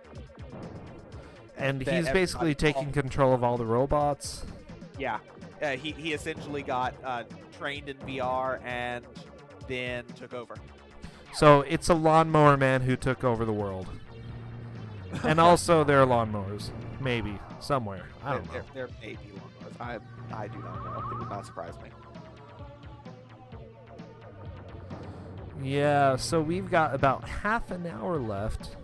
And that he's basically taking control of all the robots. Yeah. He essentially got trained in VR and then took over. So it's a Lawnmower Man who took over the world. And also there are lawnmowers. Maybe. Somewhere. I don't know. There may be lawnmowers. I do not know. It would not surprise me. Yeah, so we've got about half an hour left.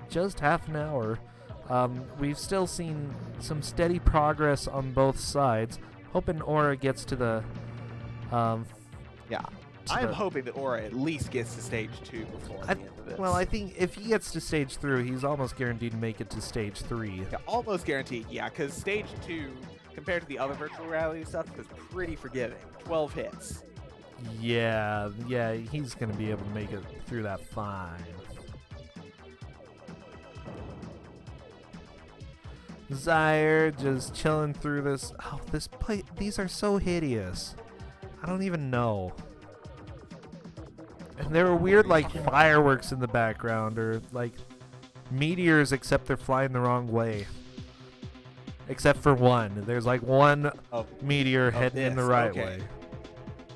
Just half an hour. We've still seen some steady progress on both sides. Hoping Aura gets to the. Yeah. I'm hoping that Aura at least gets to stage 2 before the end of this. Well, I think if he gets to stage 3, he's almost guaranteed to make it to stage 3. Yeah, almost guaranteed, yeah, because stage 2, compared to the other virtual reality stuff, is pretty forgiving. 12 hits. Yeah, he's going to be able to make it through that fine. Zyre just chilling through this. Oh, these are so hideous. I don't even know. And there are weird, like, fireworks in the background, or, like, meteors, except they're flying the wrong way. Except for one. There's, like, one meteor heading in the right way.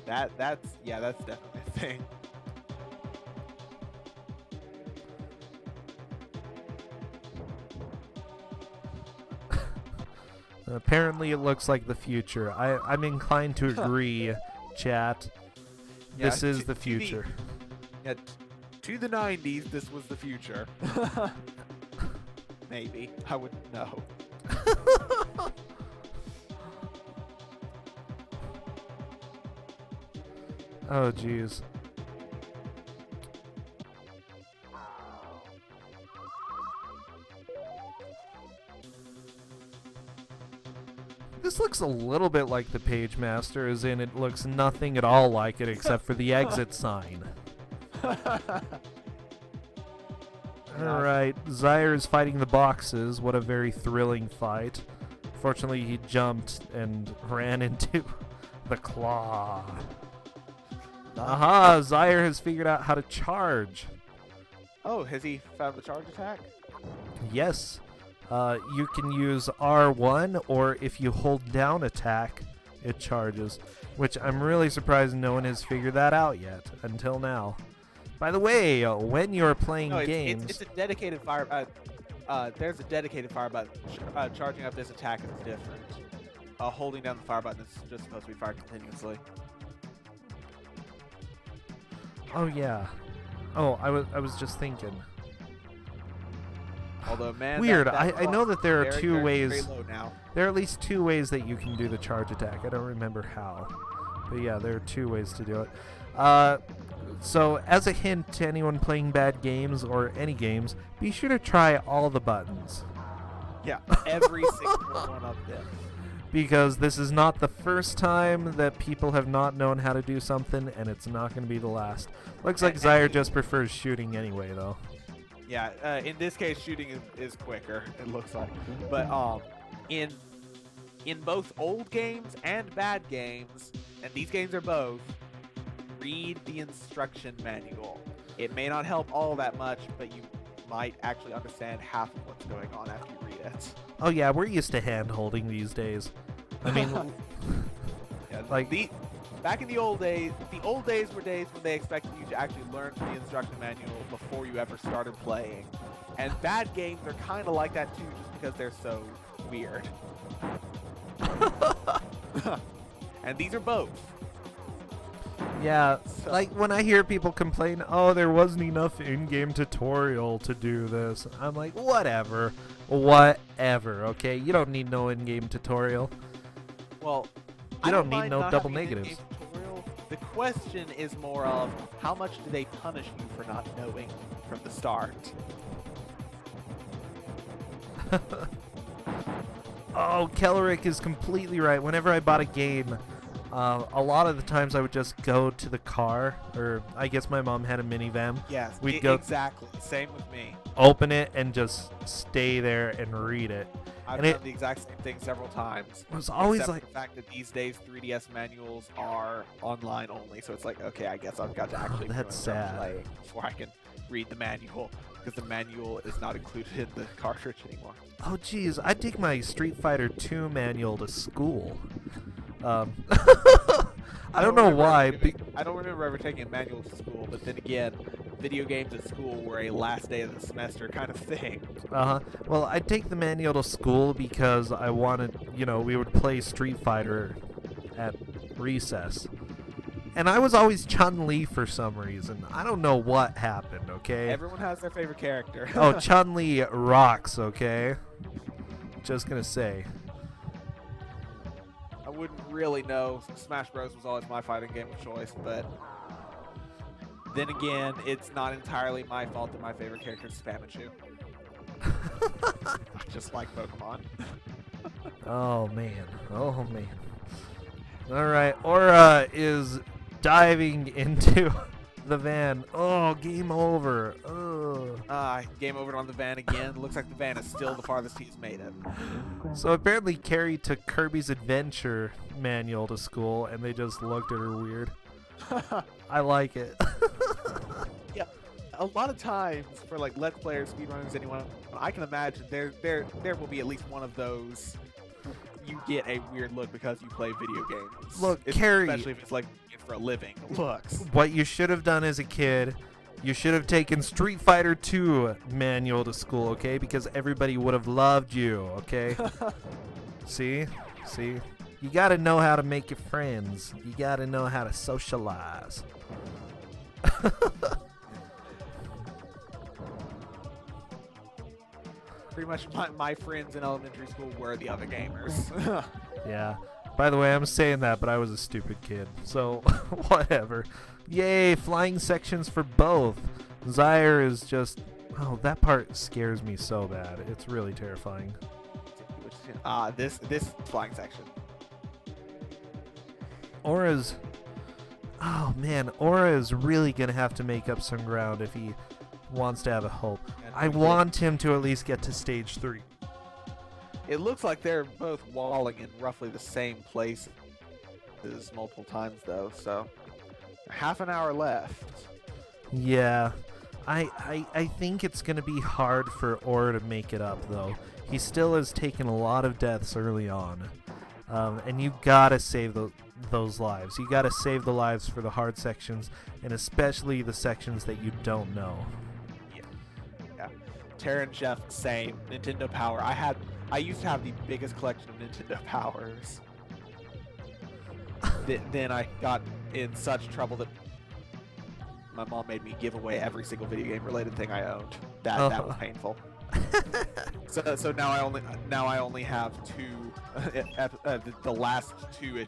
That's definitely a thing. Apparently it looks like the future. I'm inclined to agree, chat. Yeah, this is the future. To the 90s, this was the future. Maybe. I wouldn't know. Oh, jeez. This looks a little bit like the Page Master, as in it looks nothing at all like it except for the exit sign. Alright, Zyre is fighting the boxes. What a very thrilling fight. Fortunately, he jumped and ran into the claw. Aha! Zyre has figured out how to charge. Oh, has he found the charge attack? Yes. You can use R1, or if you hold down attack, it charges. Which I'm really surprised no one has figured that out yet, until now. By the way, when you're playing games... It's a dedicated fire... there's a dedicated fire button. Charging up this attack is different. Holding down the fire button is just supposed to be fired continuously. Oh, yeah. Oh, I was just thinking. Although, man, weird. I know that there are two ways. Very low now. There are at least 2 ways that you can do the charge attack. I don't remember how, but yeah, there are 2 ways to do it. So, as a hint to anyone playing bad games or any games, be sure to try all the buttons. Yeah, every single one of them. Because this is not the first time that people have not known how to do something, and it's not going to be the last. Looks like Zyre just prefers shooting anyway, though. Yeah, in this case, shooting is quicker, it looks like. But in both old games and bad games, and these games are both, read the instruction manual. It may not help all that much, but you might actually understand half of what's going on after you read it. Oh yeah, we're used to hand-holding these days. I mean, yeah, like... Back in the old days were days when they expected you to actually learn from the instruction manual before you ever started playing. And bad games are kind of like that too, just because they're so weird. And these are both. Yeah, like when I hear people complain, oh, there wasn't enough in-game tutorial to do this. I'm like, whatever, okay? You don't need no in-game tutorial. Well, you don't need no double negatives. The question is more of, how much do they punish you for not knowing from the start? Oh, Kellerick is completely right. Whenever I bought a game, a lot of the times I would just go to the car, or I guess my mom had a minivan. Yes, go exactly. Same with me. Open it and just stay there and read it. I've done the exact same thing several times. It was always like the fact that these days 3DS manuals are online only, so it's like, okay, I guess I've got to actually play before I can read the manual, because the manual is not included in the cartridge anymore. Oh, geez, I take my Street Fighter 2 manual to school. I don't know why. I don't remember ever taking a manual to school, but then again, video games at school were a last day of the semester kind of thing. Well, I'd take the manual to school because I wanted, we would play Street Fighter at recess. And I was always Chun-Li for some reason. I don't know what happened, okay? Everyone has their favorite character. Oh, Chun-Li rocks, okay? Just gonna say. I wouldn't really know. Smash Bros. Was always my fighting game of choice, but then again, it's not entirely my fault that my favorite character is Spamichu. Just like Pokemon. Oh, man. Oh, man. Alright, Aura is diving into the van. Oh, game over. Game over on the van again. Looks like the van is still the farthest he's made it. So apparently Carrie took Kirby's Adventure manual to school, and they just looked at her weird. I like it. Yeah, a lot of times for like Let's Players, speedrunners, anyone, I can imagine there will be at least one of those. You get a weird look because you play video games. Look, Carrie, especially if it's like for a living. Looks. What you should have done as a kid, you should have taken Street Fighter 2 manual to school, okay? Because everybody would have loved you, okay? See? You gotta know how to make your friends. You gotta know how to socialize. Pretty much my friends in elementary school were the other gamers. Yeah. By the way, I'm saying that, but I was a stupid kid. So, whatever. Yay, flying sections for both. Zyre is just... Oh, that part scares me so bad. It's really terrifying. This flying section. Aura's... Oh, man. Aura is really going to have to make up some ground if he wants to have a hope. I want him to at least get to stage 3. It looks like they're both walling in roughly the same place multiple times, though, so half an hour left. Yeah. I think it's going to be hard for Aura to make it up, though. He still has taken a lot of deaths early on. And you got to save those lives. You got to save the lives for the hard sections, and especially the sections that you don't know. Yeah. Tara and Jeff, same. Nintendo Power. I used to have the biggest collection of Nintendo Powers. Then I got in such trouble that my mom made me give away every single video game related thing I owned. That was painful. So now I only have two, the last two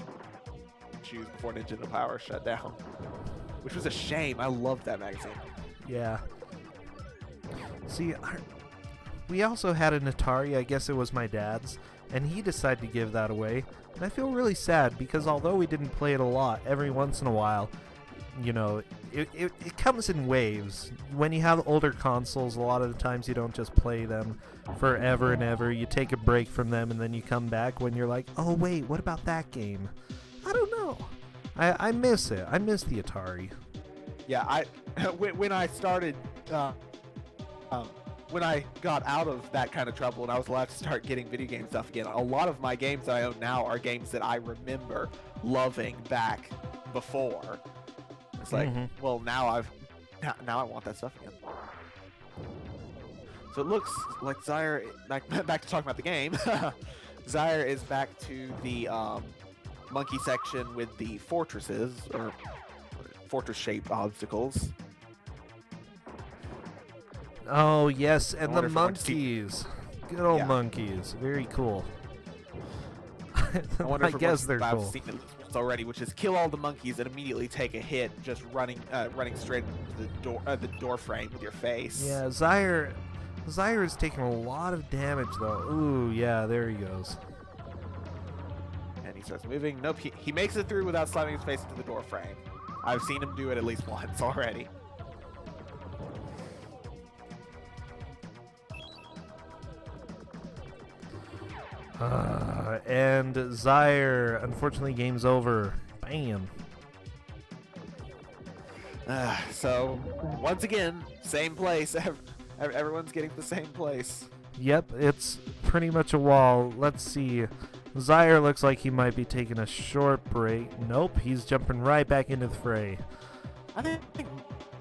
issues before Nintendo Power shut down, which was a shame. I loved that magazine. Yeah. See, we also had an Atari. I guess it was my dad's, and he decided to give that away. And I feel really sad because although we didn't play it a lot, every once in a while, you know, it comes in waves. When you have older consoles, a lot of the times you don't just play them forever and ever. You take a break from them, and then you come back when you're like, oh wait, what about that game? I don't know. I miss it. I miss the Atari. Yeah, when I started, when I got out of that kind of trouble and I was allowed to start getting video game stuff again, a lot of my games that I own now are games that I remember loving back before. It's like, well, now I want that stuff again. So it looks like Zyre, back to talking about the game, Zyre is back to the monkey section with the fortresses, or fortress-shaped obstacles. Oh, yes, and the monkeys. Good old monkeys. Very cool. I guess they're cool. Seen it already, which is kill all the monkeys and immediately take a hit just running straight into the door frame with your face. Yeah, Zyre is taking a lot of damage, though. Ooh, yeah, there he goes. And he starts moving. Nope, he makes it through without slamming his face into the door frame. I've seen him do it at least once already. And Zyre, unfortunately, game's over. Bam. So, once again, same place. Everyone's getting the same place. Yep, it's pretty much a wall. Let's see. Zyre looks like he might be taking a short break. Nope, he's jumping right back into the fray. I think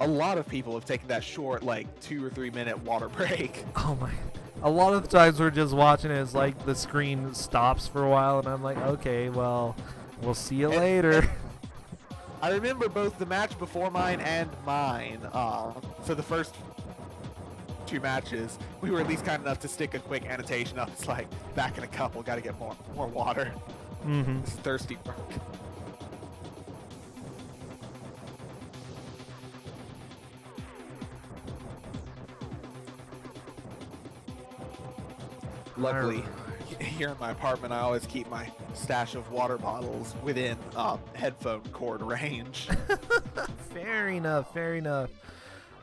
a lot of people have taken that short, like, 2 or 3 minute water break. Oh my. A lot of the times we're just watching it, it's like the screen stops for a while, and I'm like, okay, well, we'll see you later. I remember both the match before mine and mine. For the first 2 matches, we were at least kind enough to stick a quick annotation up. It's like, back in a couple, got to get more water. Mm-hmm. This is thirsty work. Luckily, here in my apartment, I always keep my stash of water bottles within headphone cord range. Fair enough, fair enough.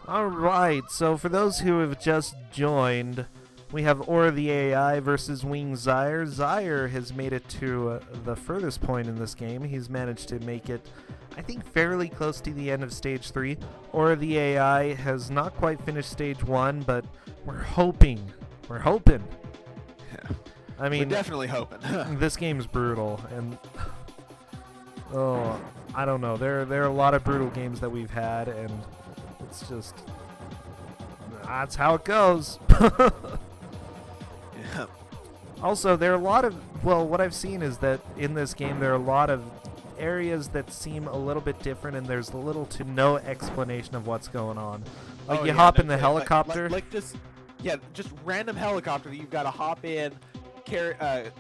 All right, so for those who have just joined, we have Aura the AI versus Wing Zyre. Zyre has made it to the furthest point in this game. He's managed to make it, I think, fairly close to the end of Stage 3. Aura the AI has not quite finished Stage 1, but we're hoping. We're hoping. Yeah. I mean, we're definitely hoping. This game's brutal, and oh, I don't know. There are a lot of brutal games that we've had, and it's just that's how it goes. Yeah. Also, there are a lot of what I've seen is that in this game there are a lot of areas that seem a little bit different, and there's little to no explanation of what's going on. Like you hop in the helicopter, like just random helicopter that you've got to hop in,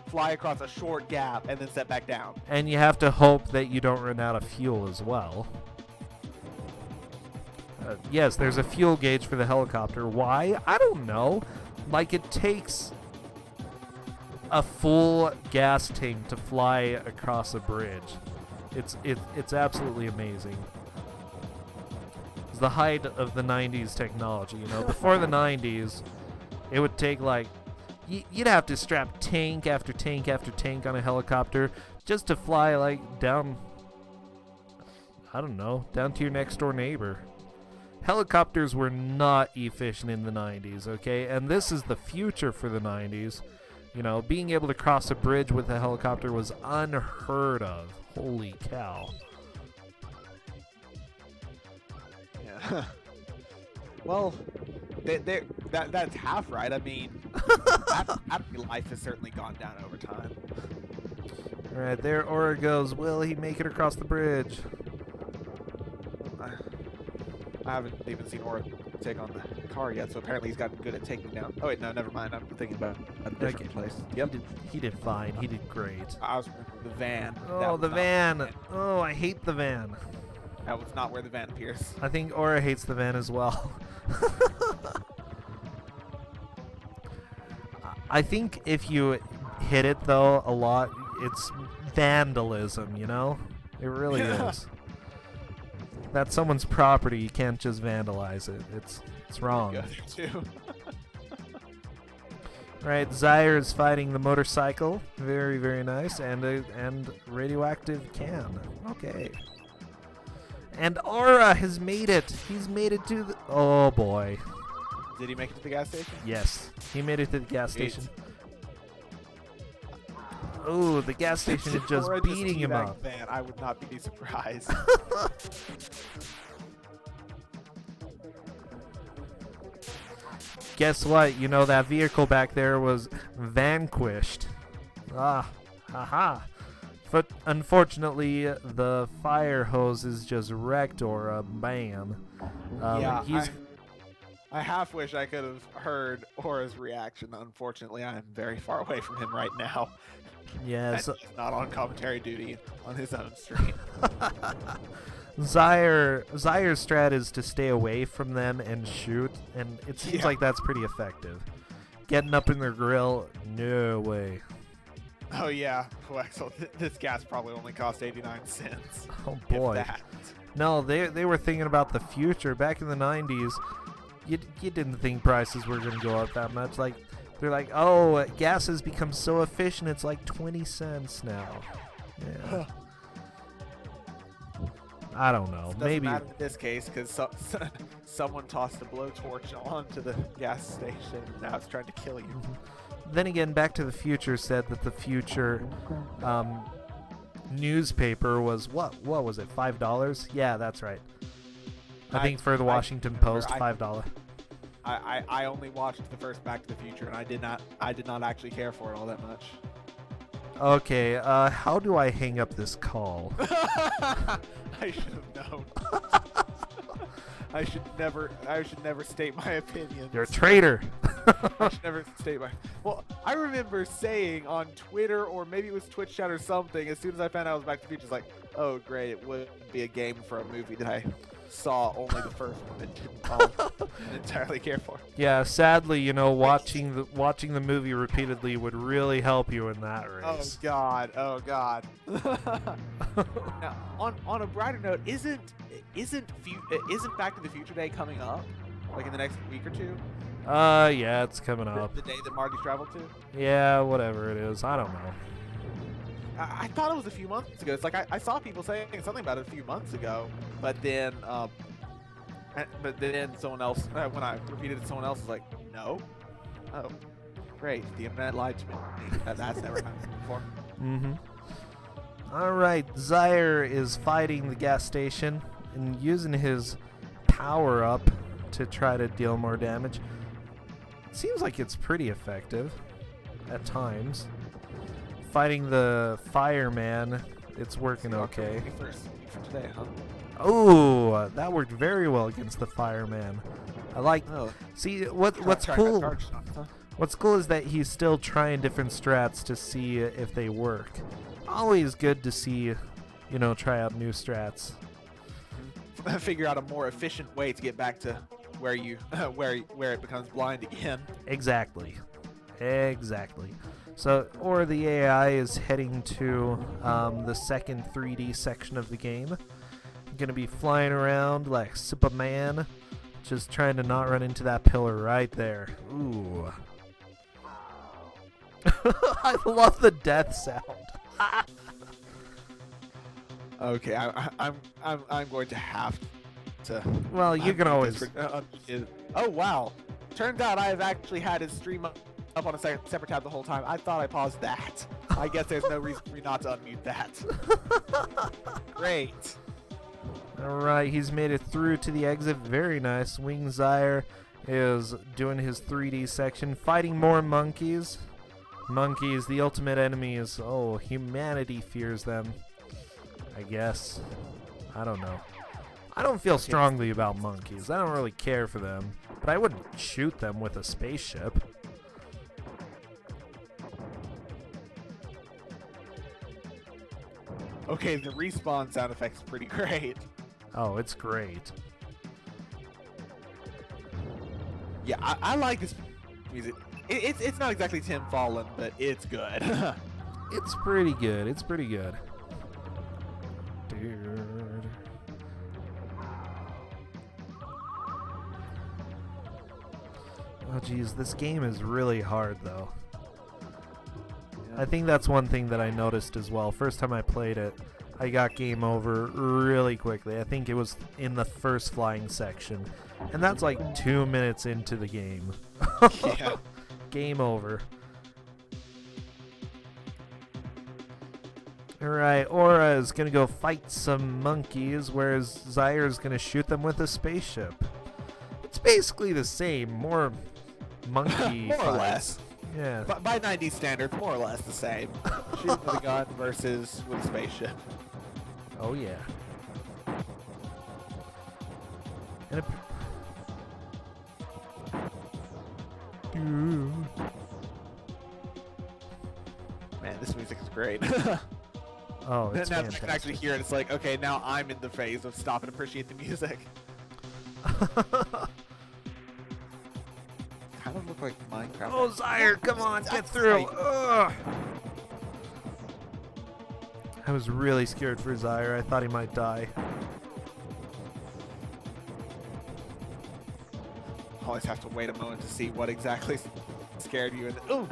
fly across a short gap, and then set back down. And you have to hope that you don't run out of fuel as well. Yes, there's a fuel gauge for the helicopter. Why? I don't know. Like, it takes a full gas tank to fly across a bridge. It's absolutely amazing. It's the height of the 90s technology, you know. Before the 90s, it would take, like, you'd have to strap tank after tank after tank on a helicopter just to fly, like, down, I don't know, down to your next door neighbor. Helicopters were not efficient in the 90s, okay? And this is the future for the 90s. You know, being able to cross a bridge with a helicopter was unheard of. Holy cow. Yeah. Well, that's half right. I mean, happy life has certainly gone down over time. All right, there Aura goes. Will he make it across the bridge? I haven't even seen Aura take on the car yet, so apparently he's gotten good at taking down. Oh wait, no, never mind. I'm thinking about a different place. Yep. He did fine. He did great. I was the van. Oh, the van. Oh, I hate the van. That was not where the van appears. I think Aura hates the van as well. I think if you hit it, though, a lot, it's vandalism, you know? It really is. That's someone's property. You can't just vandalize it. It's wrong. Go there too. Right, Zyre is fighting the motorcycle. Very, very nice. And radioactive can. Okay. And Aura has made it. He's made it to the... Oh, boy. Did he make it to the gas station? Yes. He made it to the gas station. Oh, the gas station is just beating him up. Man, I would not be surprised. Guess what? You know, that vehicle back there was vanquished. Ah, haha. But unfortunately, the fire hose is just wrecked Aura. Bam. Yeah, I half wish I could have heard Aura's reaction. Unfortunately, I am very far away from him right now. Yeah, and he's not on commentary duty on his own stream. Zyre's strat is to stay away from them and shoot, and it seems like that's pretty effective. Getting up in their grill, no way. Oh yeah, Wexel, this gas probably only cost 89 cents. Oh boy. If that. No, they were thinking about the future. Back in the 90s, you didn't think prices were going to go up that much. Like, they're like, oh, gas has become so efficient, it's like 20 cents now. Yeah. I don't know. Maybe matter in this case because someone tossed a blowtorch onto the gas station and now it's trying to kill you. Mm-hmm. Then again, Back to the Future said that the future newspaper was what was it? $5? Yeah, that's right. I think for the Washington Post, $5. I only watched the first Back to the Future and I did not actually care for it all that much. Okay, how do I hang up this call? I should have known. I should never state my opinions. You're a traitor. I should never state my. Well, I remember saying on Twitter or maybe it was Twitch chat or something. As soon as I found out it was Back to the Future, it's like, oh great, it would be a game for a movie that I saw only the first one and didn't entirely care for. Yeah, sadly, you know, watching the movie repeatedly would really help you in that Oh race. God! Oh God! Now, on a brighter note, isn't Back to the Future Day coming up? Like in the next week or two? Yeah, it's coming up. The day that Marty's traveled to? Yeah, whatever it is. I don't know. I thought it was a few months ago. It's like I saw people saying something about it a few months ago, but then someone else, when I repeated it, someone else was like, no. Oh, great. The internet lied to me. That's never happened before. Mm-hmm. All right, Zaire is fighting the gas station and using his power up to try to deal more damage. It seems like it's pretty effective at times. Fighting the fireman, it's working okay. For today, huh? Oh, that worked very well against the fireman. I like. Oh. See, what's cool? What's cool is that he's still trying different strats to see if they work. Always good to see, you know, try out new strats. Figure out a more efficient way to get back to where you where it becomes blind again. Exactly. So, or the AI is heading to the second 3D section of the game. Gonna be flying around like Superman, just trying to not run into that pillar right there. Ooh. I love the death sound. Okay, I'm going to have to. Well, you can always. Oh wow! Turns out I have actually had his stream up on a separate tab the whole time. I thought I paused that. I guess there's no reason for me not to unmute that. Great. All right, he's made it through to the exit. Very nice. Wing Zaire is doing his 3D section, fighting more monkeys. Monkeys, the ultimate enemies. Oh, humanity fears them. I guess. I don't know. I don't feel strongly about monkeys. I don't really care for them, but I wouldn't shoot them with a spaceship. Okay, the respawn sound effect's pretty great. Oh, it's great. Yeah, I like this music. It's not exactly Tim Fallen, but it's good. It's pretty good. It's pretty good. Dude. Oh, geez, this game is really hard, though. I think that's one thing that I noticed as well. First time I played it, I got game over really quickly. I think it was in the first flying section. And that's like 2 minutes into the game. Yeah. Game over. Alright, Aura is going to go fight some monkeys, whereas Zaire is going to shoot them with a spaceship. It's basically the same, more monkey More or fights. less. Yeah. By 90s standards, more or less the same. Shooting with a gun versus with a spaceship. Oh, yeah. And Man, this music is great. oh, it's now I fantastic. can actually hear it. It's like, okay, now I'm in the phase of stop and appreciate the music. Kind of look like Minecraft. Oh, Zaire, come on, get through. Ugh. I was really scared for Zaire. I thought he might die. Always have to wait a moment to see what exactly scared you. And ooh,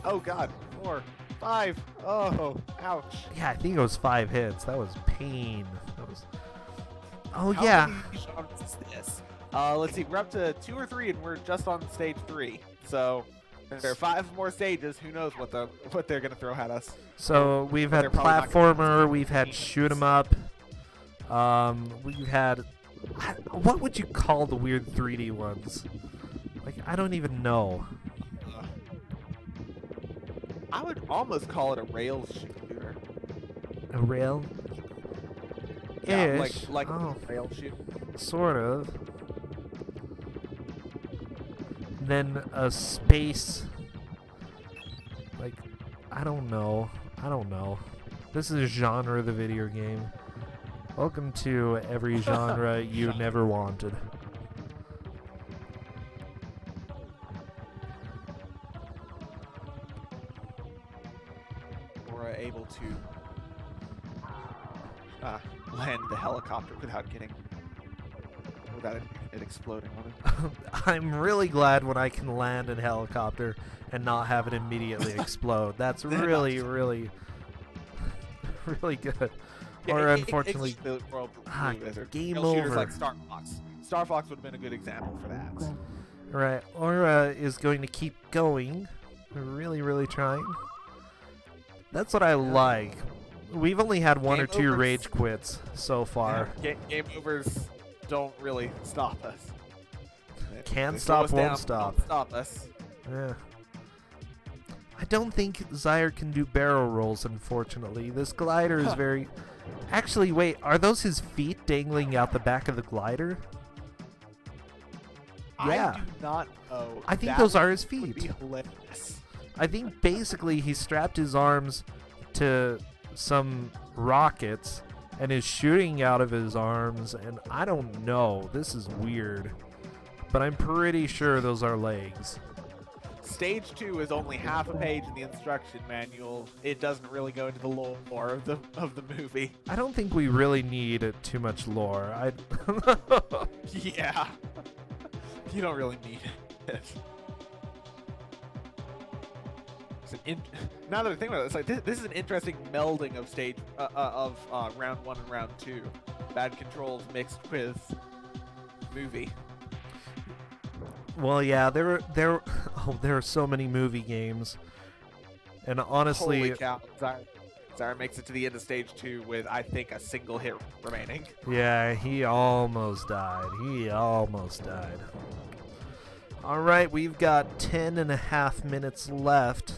oh god, 4, 5. Oh, ouch. Yeah, I think it was 5 hits. That was pain. That was. Oh How yeah. many genres is this? Let's see. We're up to 2 or 3, and we're just on stage 3. So there are 5 more stages. Who knows what they're gonna throw at us? So we've had They're probably not gonna platformer. We've had shoot 'em up. We've had. What would you call the weird 3D ones? Like, I don't even know. I would almost call it a rails shooter. A rail? Yeah, Ish. like Oh, a rail shooter. sort of. Then a space. Like, I don't know. This is a genre of the video game. Welcome to every genre you never wanted. Or able to land the helicopter without it exploding on it. I'm really glad when I can land a helicopter and not have it immediately explode. That's really, really, really good. Yeah, Or unfortunately, the world game rail shooters over. like Star Fox. Star Fox would have been a good example for that. Right, Aura is going to keep going. Really, really trying. That's what I like. We've only had one Game or two overs. rage quits so far. Game overs don't really stop us. Can't They slow stop, us won't down, stop. don't stop us. Yeah. I don't think Zyre can do barrel rolls, unfortunately. This glider is very... Actually, wait, are those his feet dangling out the back of the glider? Yeah. I do not know. I think That those are his would be feet. hilarious. I think basically he strapped his arms to some rockets and is shooting out of his arms, and I don't know. This is weird. But I'm pretty sure those are legs. Stage 2 is only half a page in the instruction manual. It doesn't really go into the lore of the movie. I don't think we really need too much lore. Yeah. You don't really need it. Now that I think about it, it's like this is an interesting melding of round 1 and round 2. Bad controls mixed with movie. Well, yeah, there are so many movie games, and honestly, Holy cow! Zyre makes it to the end of stage 2 with, I think, a single hit remaining. yeah, he almost died. All right, we've got 10.5 minutes left.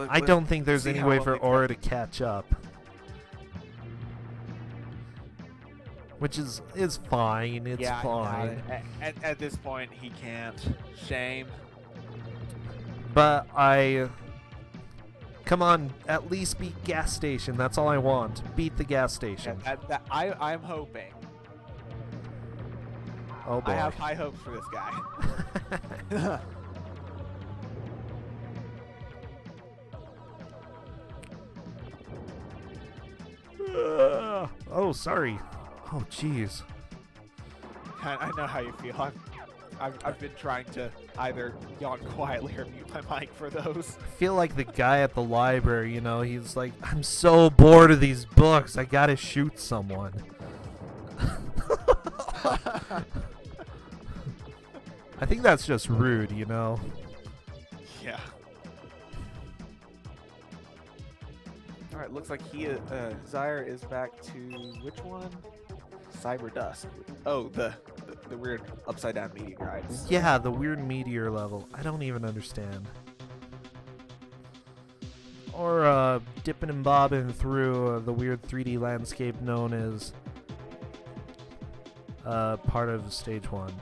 I don't think there's any way for Aura to catch up. Which is fine. It's fine. At this point, he can't. Shame. But come on, at least beat gas station. That's all I want. Beat the gas station. I'm hoping. Oh boy. I have high hopes for this guy. Oh, sorry. Oh, jeez. I know how you feel. I've been trying to either yawn quietly or mute my mic for those. I feel like the guy at the library, he's like, I'm so bored of these books. I gotta shoot someone. I think that's just rude, Yeah. All right, looks like Zyre is back to which one? Cyber Dust. Oh, the weird upside down meteorites. Yeah, the weird meteor level. I don't even understand. Or dipping and bobbing through the weird 3D landscape known as part of stage 1.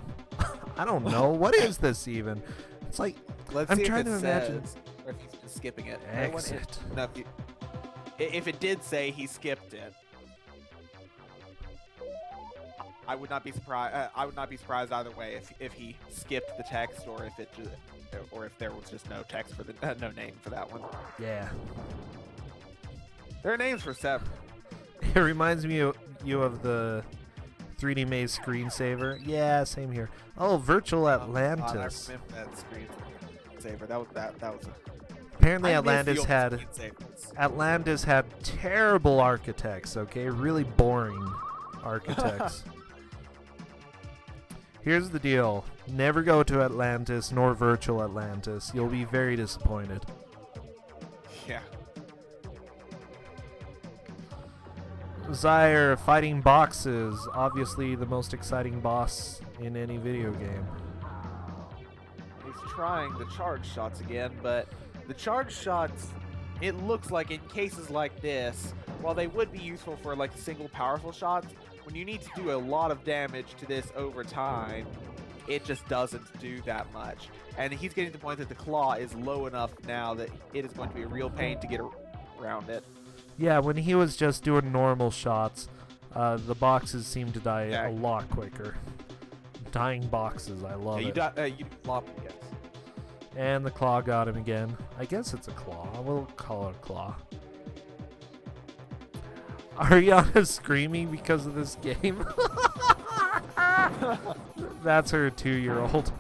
I don't know. What is this even? It's like, Let's I'm see trying if to it imagine. says, or if he's been skipping it. Exit. No, if it did say he skipped it, I would not be surprised. I would not be surprised either way if he skipped the text or if there was just no text for no name for that one. Yeah. There are names for several. It reminds me of you of the 3D Maze screensaver. Yeah, same here. Oh, Virtual Atlantis. God, I remember that screensaver. That was Apparently I miss the old Atlantis had terrible architects, okay? Really boring architects. Here's the deal. Never go to Atlantis nor Virtual Atlantis. You'll be very disappointed. Yeah. Zyre fighting boxes. Obviously the most exciting boss in any video game. is trying the charge shots again, but the charge shots, it looks like in cases like this, while they would be useful for like single powerful shots, when you need to do a lot of damage to this over time, it just doesn't do that much. And he's getting to the point that the claw is low enough now that it is going to be a real pain to get around it. Yeah, when he was just doing normal shots, the boxes seem to die a lot quicker. Dying boxes, I love it. You flop, yes. And the claw got him again. I guess it's a claw. We'll call it a claw. Ariana's screaming because of this game. That's her 2-year-old.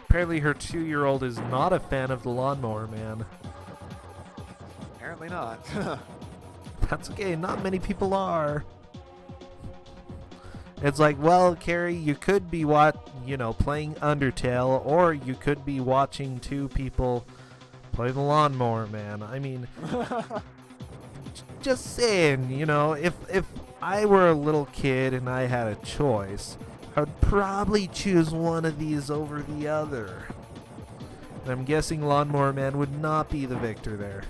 Apparently her 2-year-old is not a fan of the Lawnmower Man. Apparently not. That's okay, not many people are. It's like, well, Carrie, you could be playing Undertale, or you could be watching two people play the Lawnmower Man. I mean, just saying, if I were a little kid and I had a choice, I would probably choose one of these over the other. And I'm guessing Lawnmower Man would not be the victor there.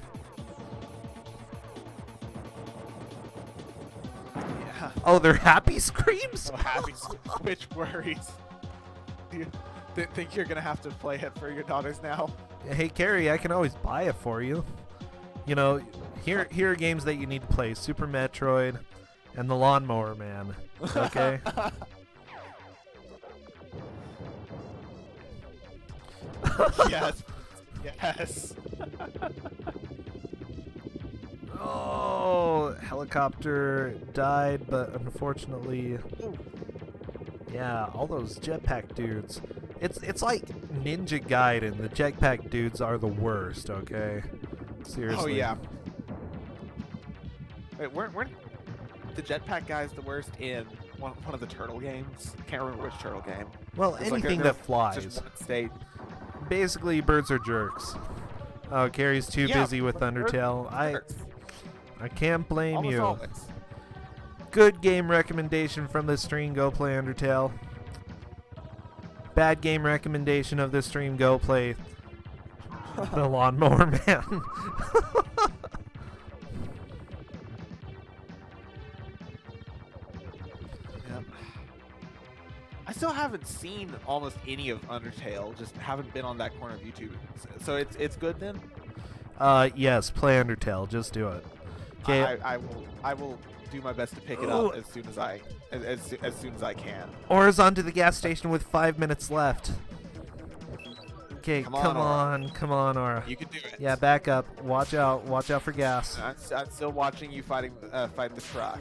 Yeah. Oh, they're happy screams? Oh, happy which worries. Do you think you're going to have to play it for your daughters now? Hey, Carrie, I can always buy it for you. Here are games that you need to play. Super Metroid and the Lawnmower Man. Okay? Yes. Yes. Oh, helicopter died, but unfortunately, yeah, all those jetpack dudes. It's like Ninja Gaiden. The jetpack dudes are the worst. Okay, seriously. Oh yeah. Wait, weren't the jetpack guys the worst in one of the turtle games? I can't remember which turtle game. Well, anything that flies. Just one state. Basically, birds are jerks. Oh, Carrie's too busy with Undertale. I can't blame you. Always. Good game recommendation from this stream, go play Undertale. Bad game recommendation of this stream, go play the Lawnmower Man. Yep. I still haven't seen almost any of Undertale, just haven't been on that corner of YouTube. So it's good then? Yes, play Undertale, just do it. Okay. I will do my best to pick it up as soon as I can. Ora's on to the gas station with 5 minutes left. Okay, come on, Aura. You can do it. Yeah, back up. Watch out for gas. I'm still watching you fight the truck.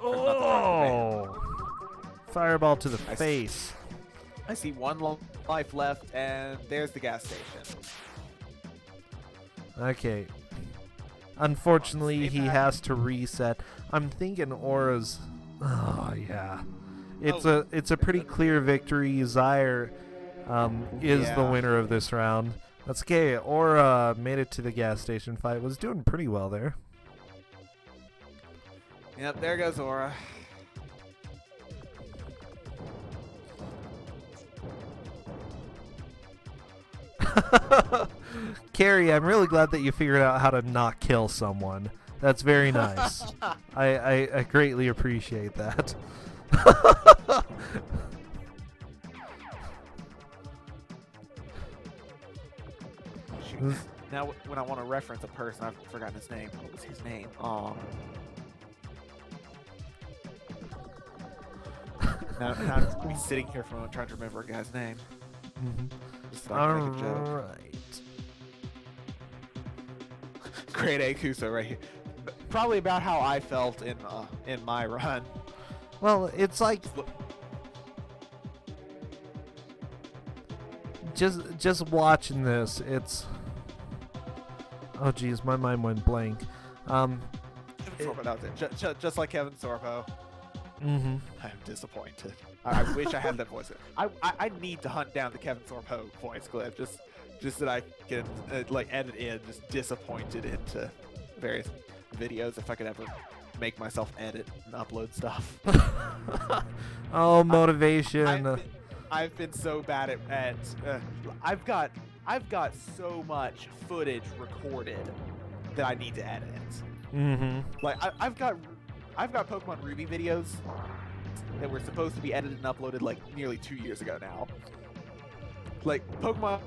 Oh! Fireball to the face. I see one life left, and there's the gas station. Okay. Unfortunately, he has to reset. I'm thinking Aura's. Oh yeah, it's a pretty clear victory. Zaire is the winner of this round. That's okay. Aura made it to the gas station fight. Was doing pretty well there. Yep, there goes Aura. Carrie, I'm really glad that you figured out how to not kill someone. That's very nice. I greatly appreciate that. Now, when I want to reference a person, I've forgotten his name. What was his name? Now I'm just gonna be sitting here for a moment trying to remember a guy's name. Just so I can make a joke. Alright. Grade A Kuso right here. Probably about how I felt in my run. Well, it's like just watching this. It's oh geez, my mind went blank. Kevin Sorbo, that was it. Just like Kevin Sorbo. Mm-hmm. I'm disappointed. I wish I had that voice. I need to hunt down the Kevin Sorbo voice clip just that I can like edit in just disappointed into various videos if I could ever make myself edit and upload stuff. Oh, motivation. I've been so bad at I've got so much footage recorded that I need to edit. Mm-hmm. Like I've got Pokemon Ruby videos that were supposed to be edited and uploaded like nearly 2 years ago now. Like Pokemon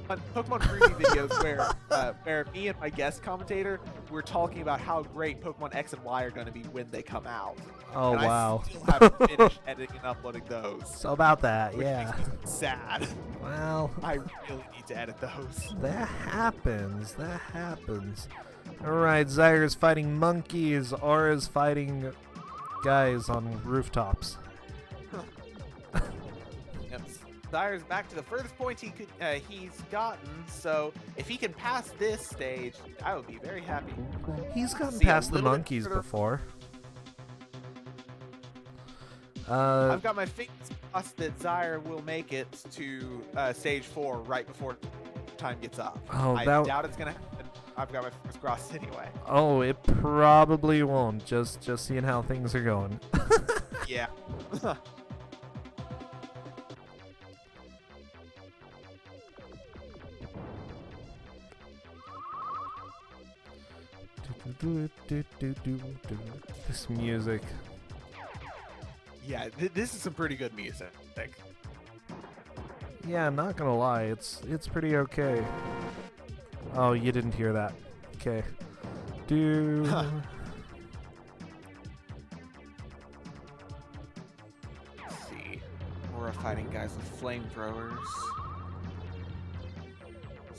Ruby videos where me and my guest commentator were talking about how great Pokemon X and Y are going to be when they come out. Oh, and wow. I still haven't finished editing and uploading those. So about that, Which yeah. makes me sad. Well, I really need to edit those. that happens. That happens. Alright, Zyre's fighting monkeys. Aura's fighting guys on rooftops. Yep. Zyre's back to the furthest point he's gotten, so if he can pass this stage, I would be very happy. He's gotten See a past the little bit monkeys further. before. I've got my fingers crossed that Zyre will make it to stage 4 right before time gets up. Oh, I that- doubt it's gonna happen. I've got my fingers crossed anyway. Oh, it probably won't. Just seeing how things are going. Yeah. This music. Yeah, this is some pretty good music. Yeah, not gonna lie, it's pretty okay. Oh, you didn't hear that. Okay. Do. Let's see. We're fighting guys with flamethrowers.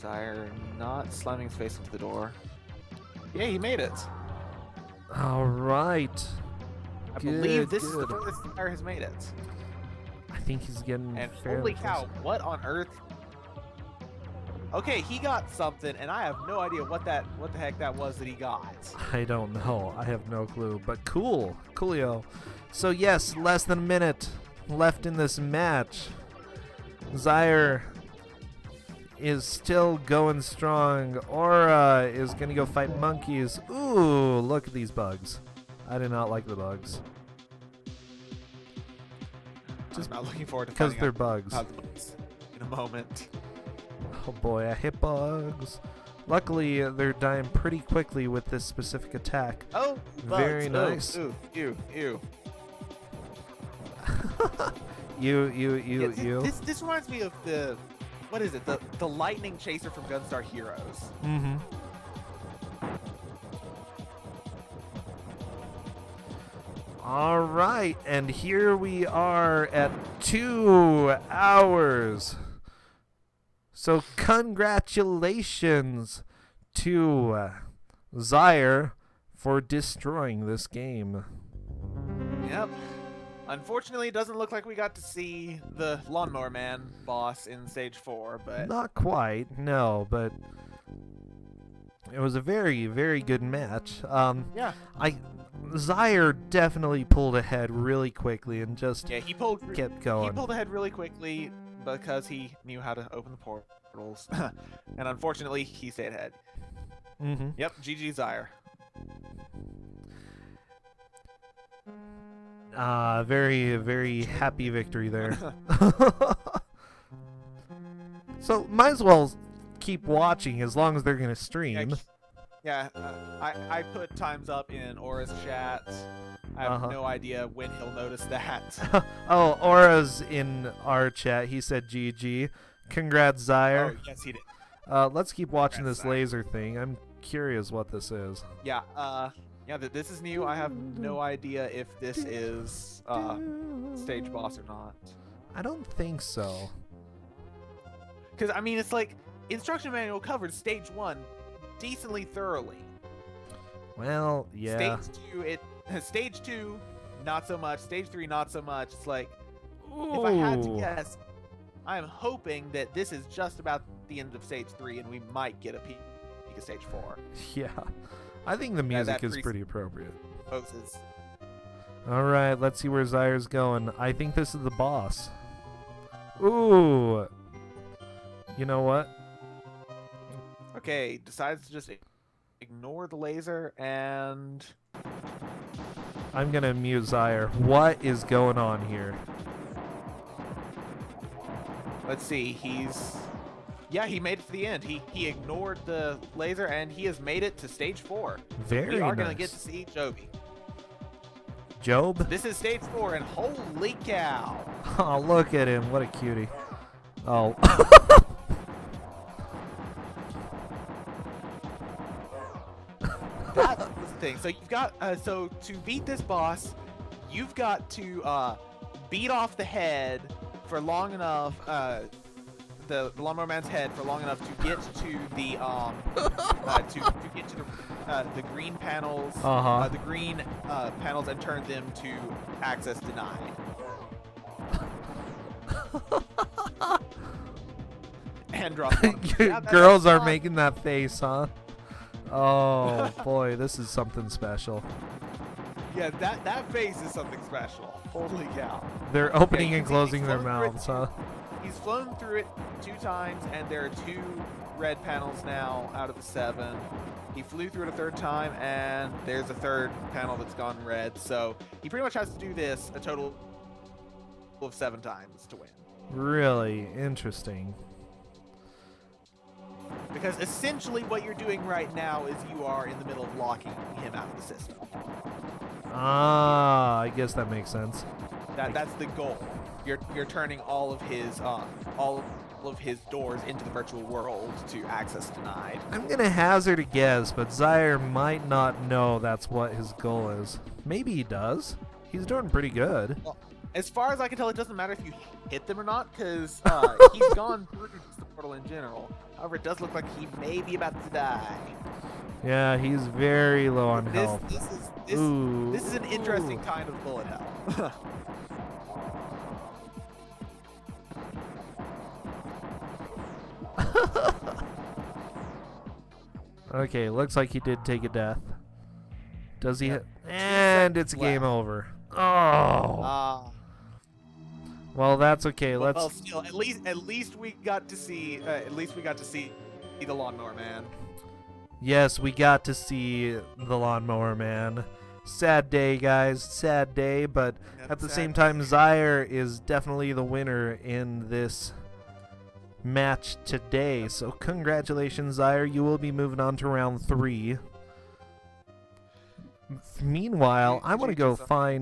Zyre not slamming his face into the door. Yeah, he made it. All right. I Good, believe this is the good. furthest Zyre has made it. I think he's getting And fairly holy cow, close. what on earth? Okay, he got something, and I have no idea what the heck that was that he got. I don't know. I have no clue. But cool. Coolio. So yes, less than a minute left in this match. Zyre is still going strong. Aura is going to go fight monkeys. Ooh, look at these bugs. I do not like the bugs. Just not looking forward to Because finding they're out bugs. about the bugs in a moment. Oh boy, I hit bugs. Luckily, they're dying pretty quickly with this specific attack. Oh, Very bugs. nice. Ooh, ew. You. This reminds me of what is it? The lightning chaser from Gunstar Heroes. Mm-hmm. All right, and here we are at 2 hours. So congratulations to Zyre for destroying this game. Yep. Unfortunately, it doesn't look like we got to see the Lawnmower Man boss in stage 4, but Not quite, no, but it was a very, very good match. yeah. Zyre definitely pulled ahead really quickly and just Yeah, he pulled kept going. He pulled ahead really quickly because he knew how to open the portals. And unfortunately, he stayed ahead. Mm-hmm. Yep, GG Zyre. Very, very happy victory there. So might as well keep watching as long as they're gonna stream. I put times up in Aura's chat. I have no idea when he'll notice that. Oh, Aura's in our chat. He said GG. Congrats, Zyre. Oh, yes, he did. Let's keep watching Congrats, this Zyre. laser thing. I'm curious what this is. Yeah, this is new. I have no idea if this is stage boss or not. I don't think so. Because, I mean, it's like, instruction manual covered stage 1 decently thoroughly. Well, yeah. Stage 2, not so much. Stage 3, not so much. It's like, Ooh. if I had to guess, I'm hoping that this is just about the end of stage 3 and we might get a peek of stage 4. Yeah. I think the music that is pretty appropriate. Poses. Alright, let's see where Zyre's going. I think this is the boss. Ooh. You know what? Okay, decides to just ignore the laser and... I'm gonna mute Zyre. What is going on here? Let's see. Yeah, he made it to the end. He ignored the laser, and he has made it to stage 4. Very We are nice. gonna get to see Joby. Job? This is stage 4, and holy cow! Oh, look at him. What a cutie. Oh. That's the thing. So you've got so to beat this boss, you've got to beat off the head for long enough. The Lawnmower Man's head for long enough to get to the to get to the green panels, the green panels, and turn them to access denied. And drop one. Yeah, Girls are fun. making that face, huh? Oh boy, this is something special. Yeah, that face is something special. Holy cow! They're opening Okay, and closing their mouths, huh? He's flown through it 2 times, and there are 2 red panels now out of the 7. He flew through it a 3rd time, and there's a 3rd panel that's gone red. So he pretty much has to do this a total of 7 times to win. Really interesting. Because essentially what you're doing right now is you are in the middle of locking him out of the system. Ah, I guess that makes sense. That's the goal. You're turning all of his doors into the virtual world to access denied. I'm gonna hazard a guess, but Zaire might not know that's what his goal is. Maybe he does. He's doing pretty good. Well, as far as I can tell, it doesn't matter if you hit them or not, because he's gone through the portal in general. However, it does look like he may be about to die. Yeah, he's very low on health. This is an interesting kind of bullet hell. Okay, looks like he did take a death. Does he hit? And it's game over. Oh. Well, that's okay. Well, still, at least we got to see the Lawnmower Man. Yes, we got to see the Lawnmower Man. Sad day, guys. Sad day, but Yep, at the sad same day. time, Zaire is definitely the winner in this match today. So congratulations, Zaire. You will be moving on to round 3. Meanwhile, I want to go find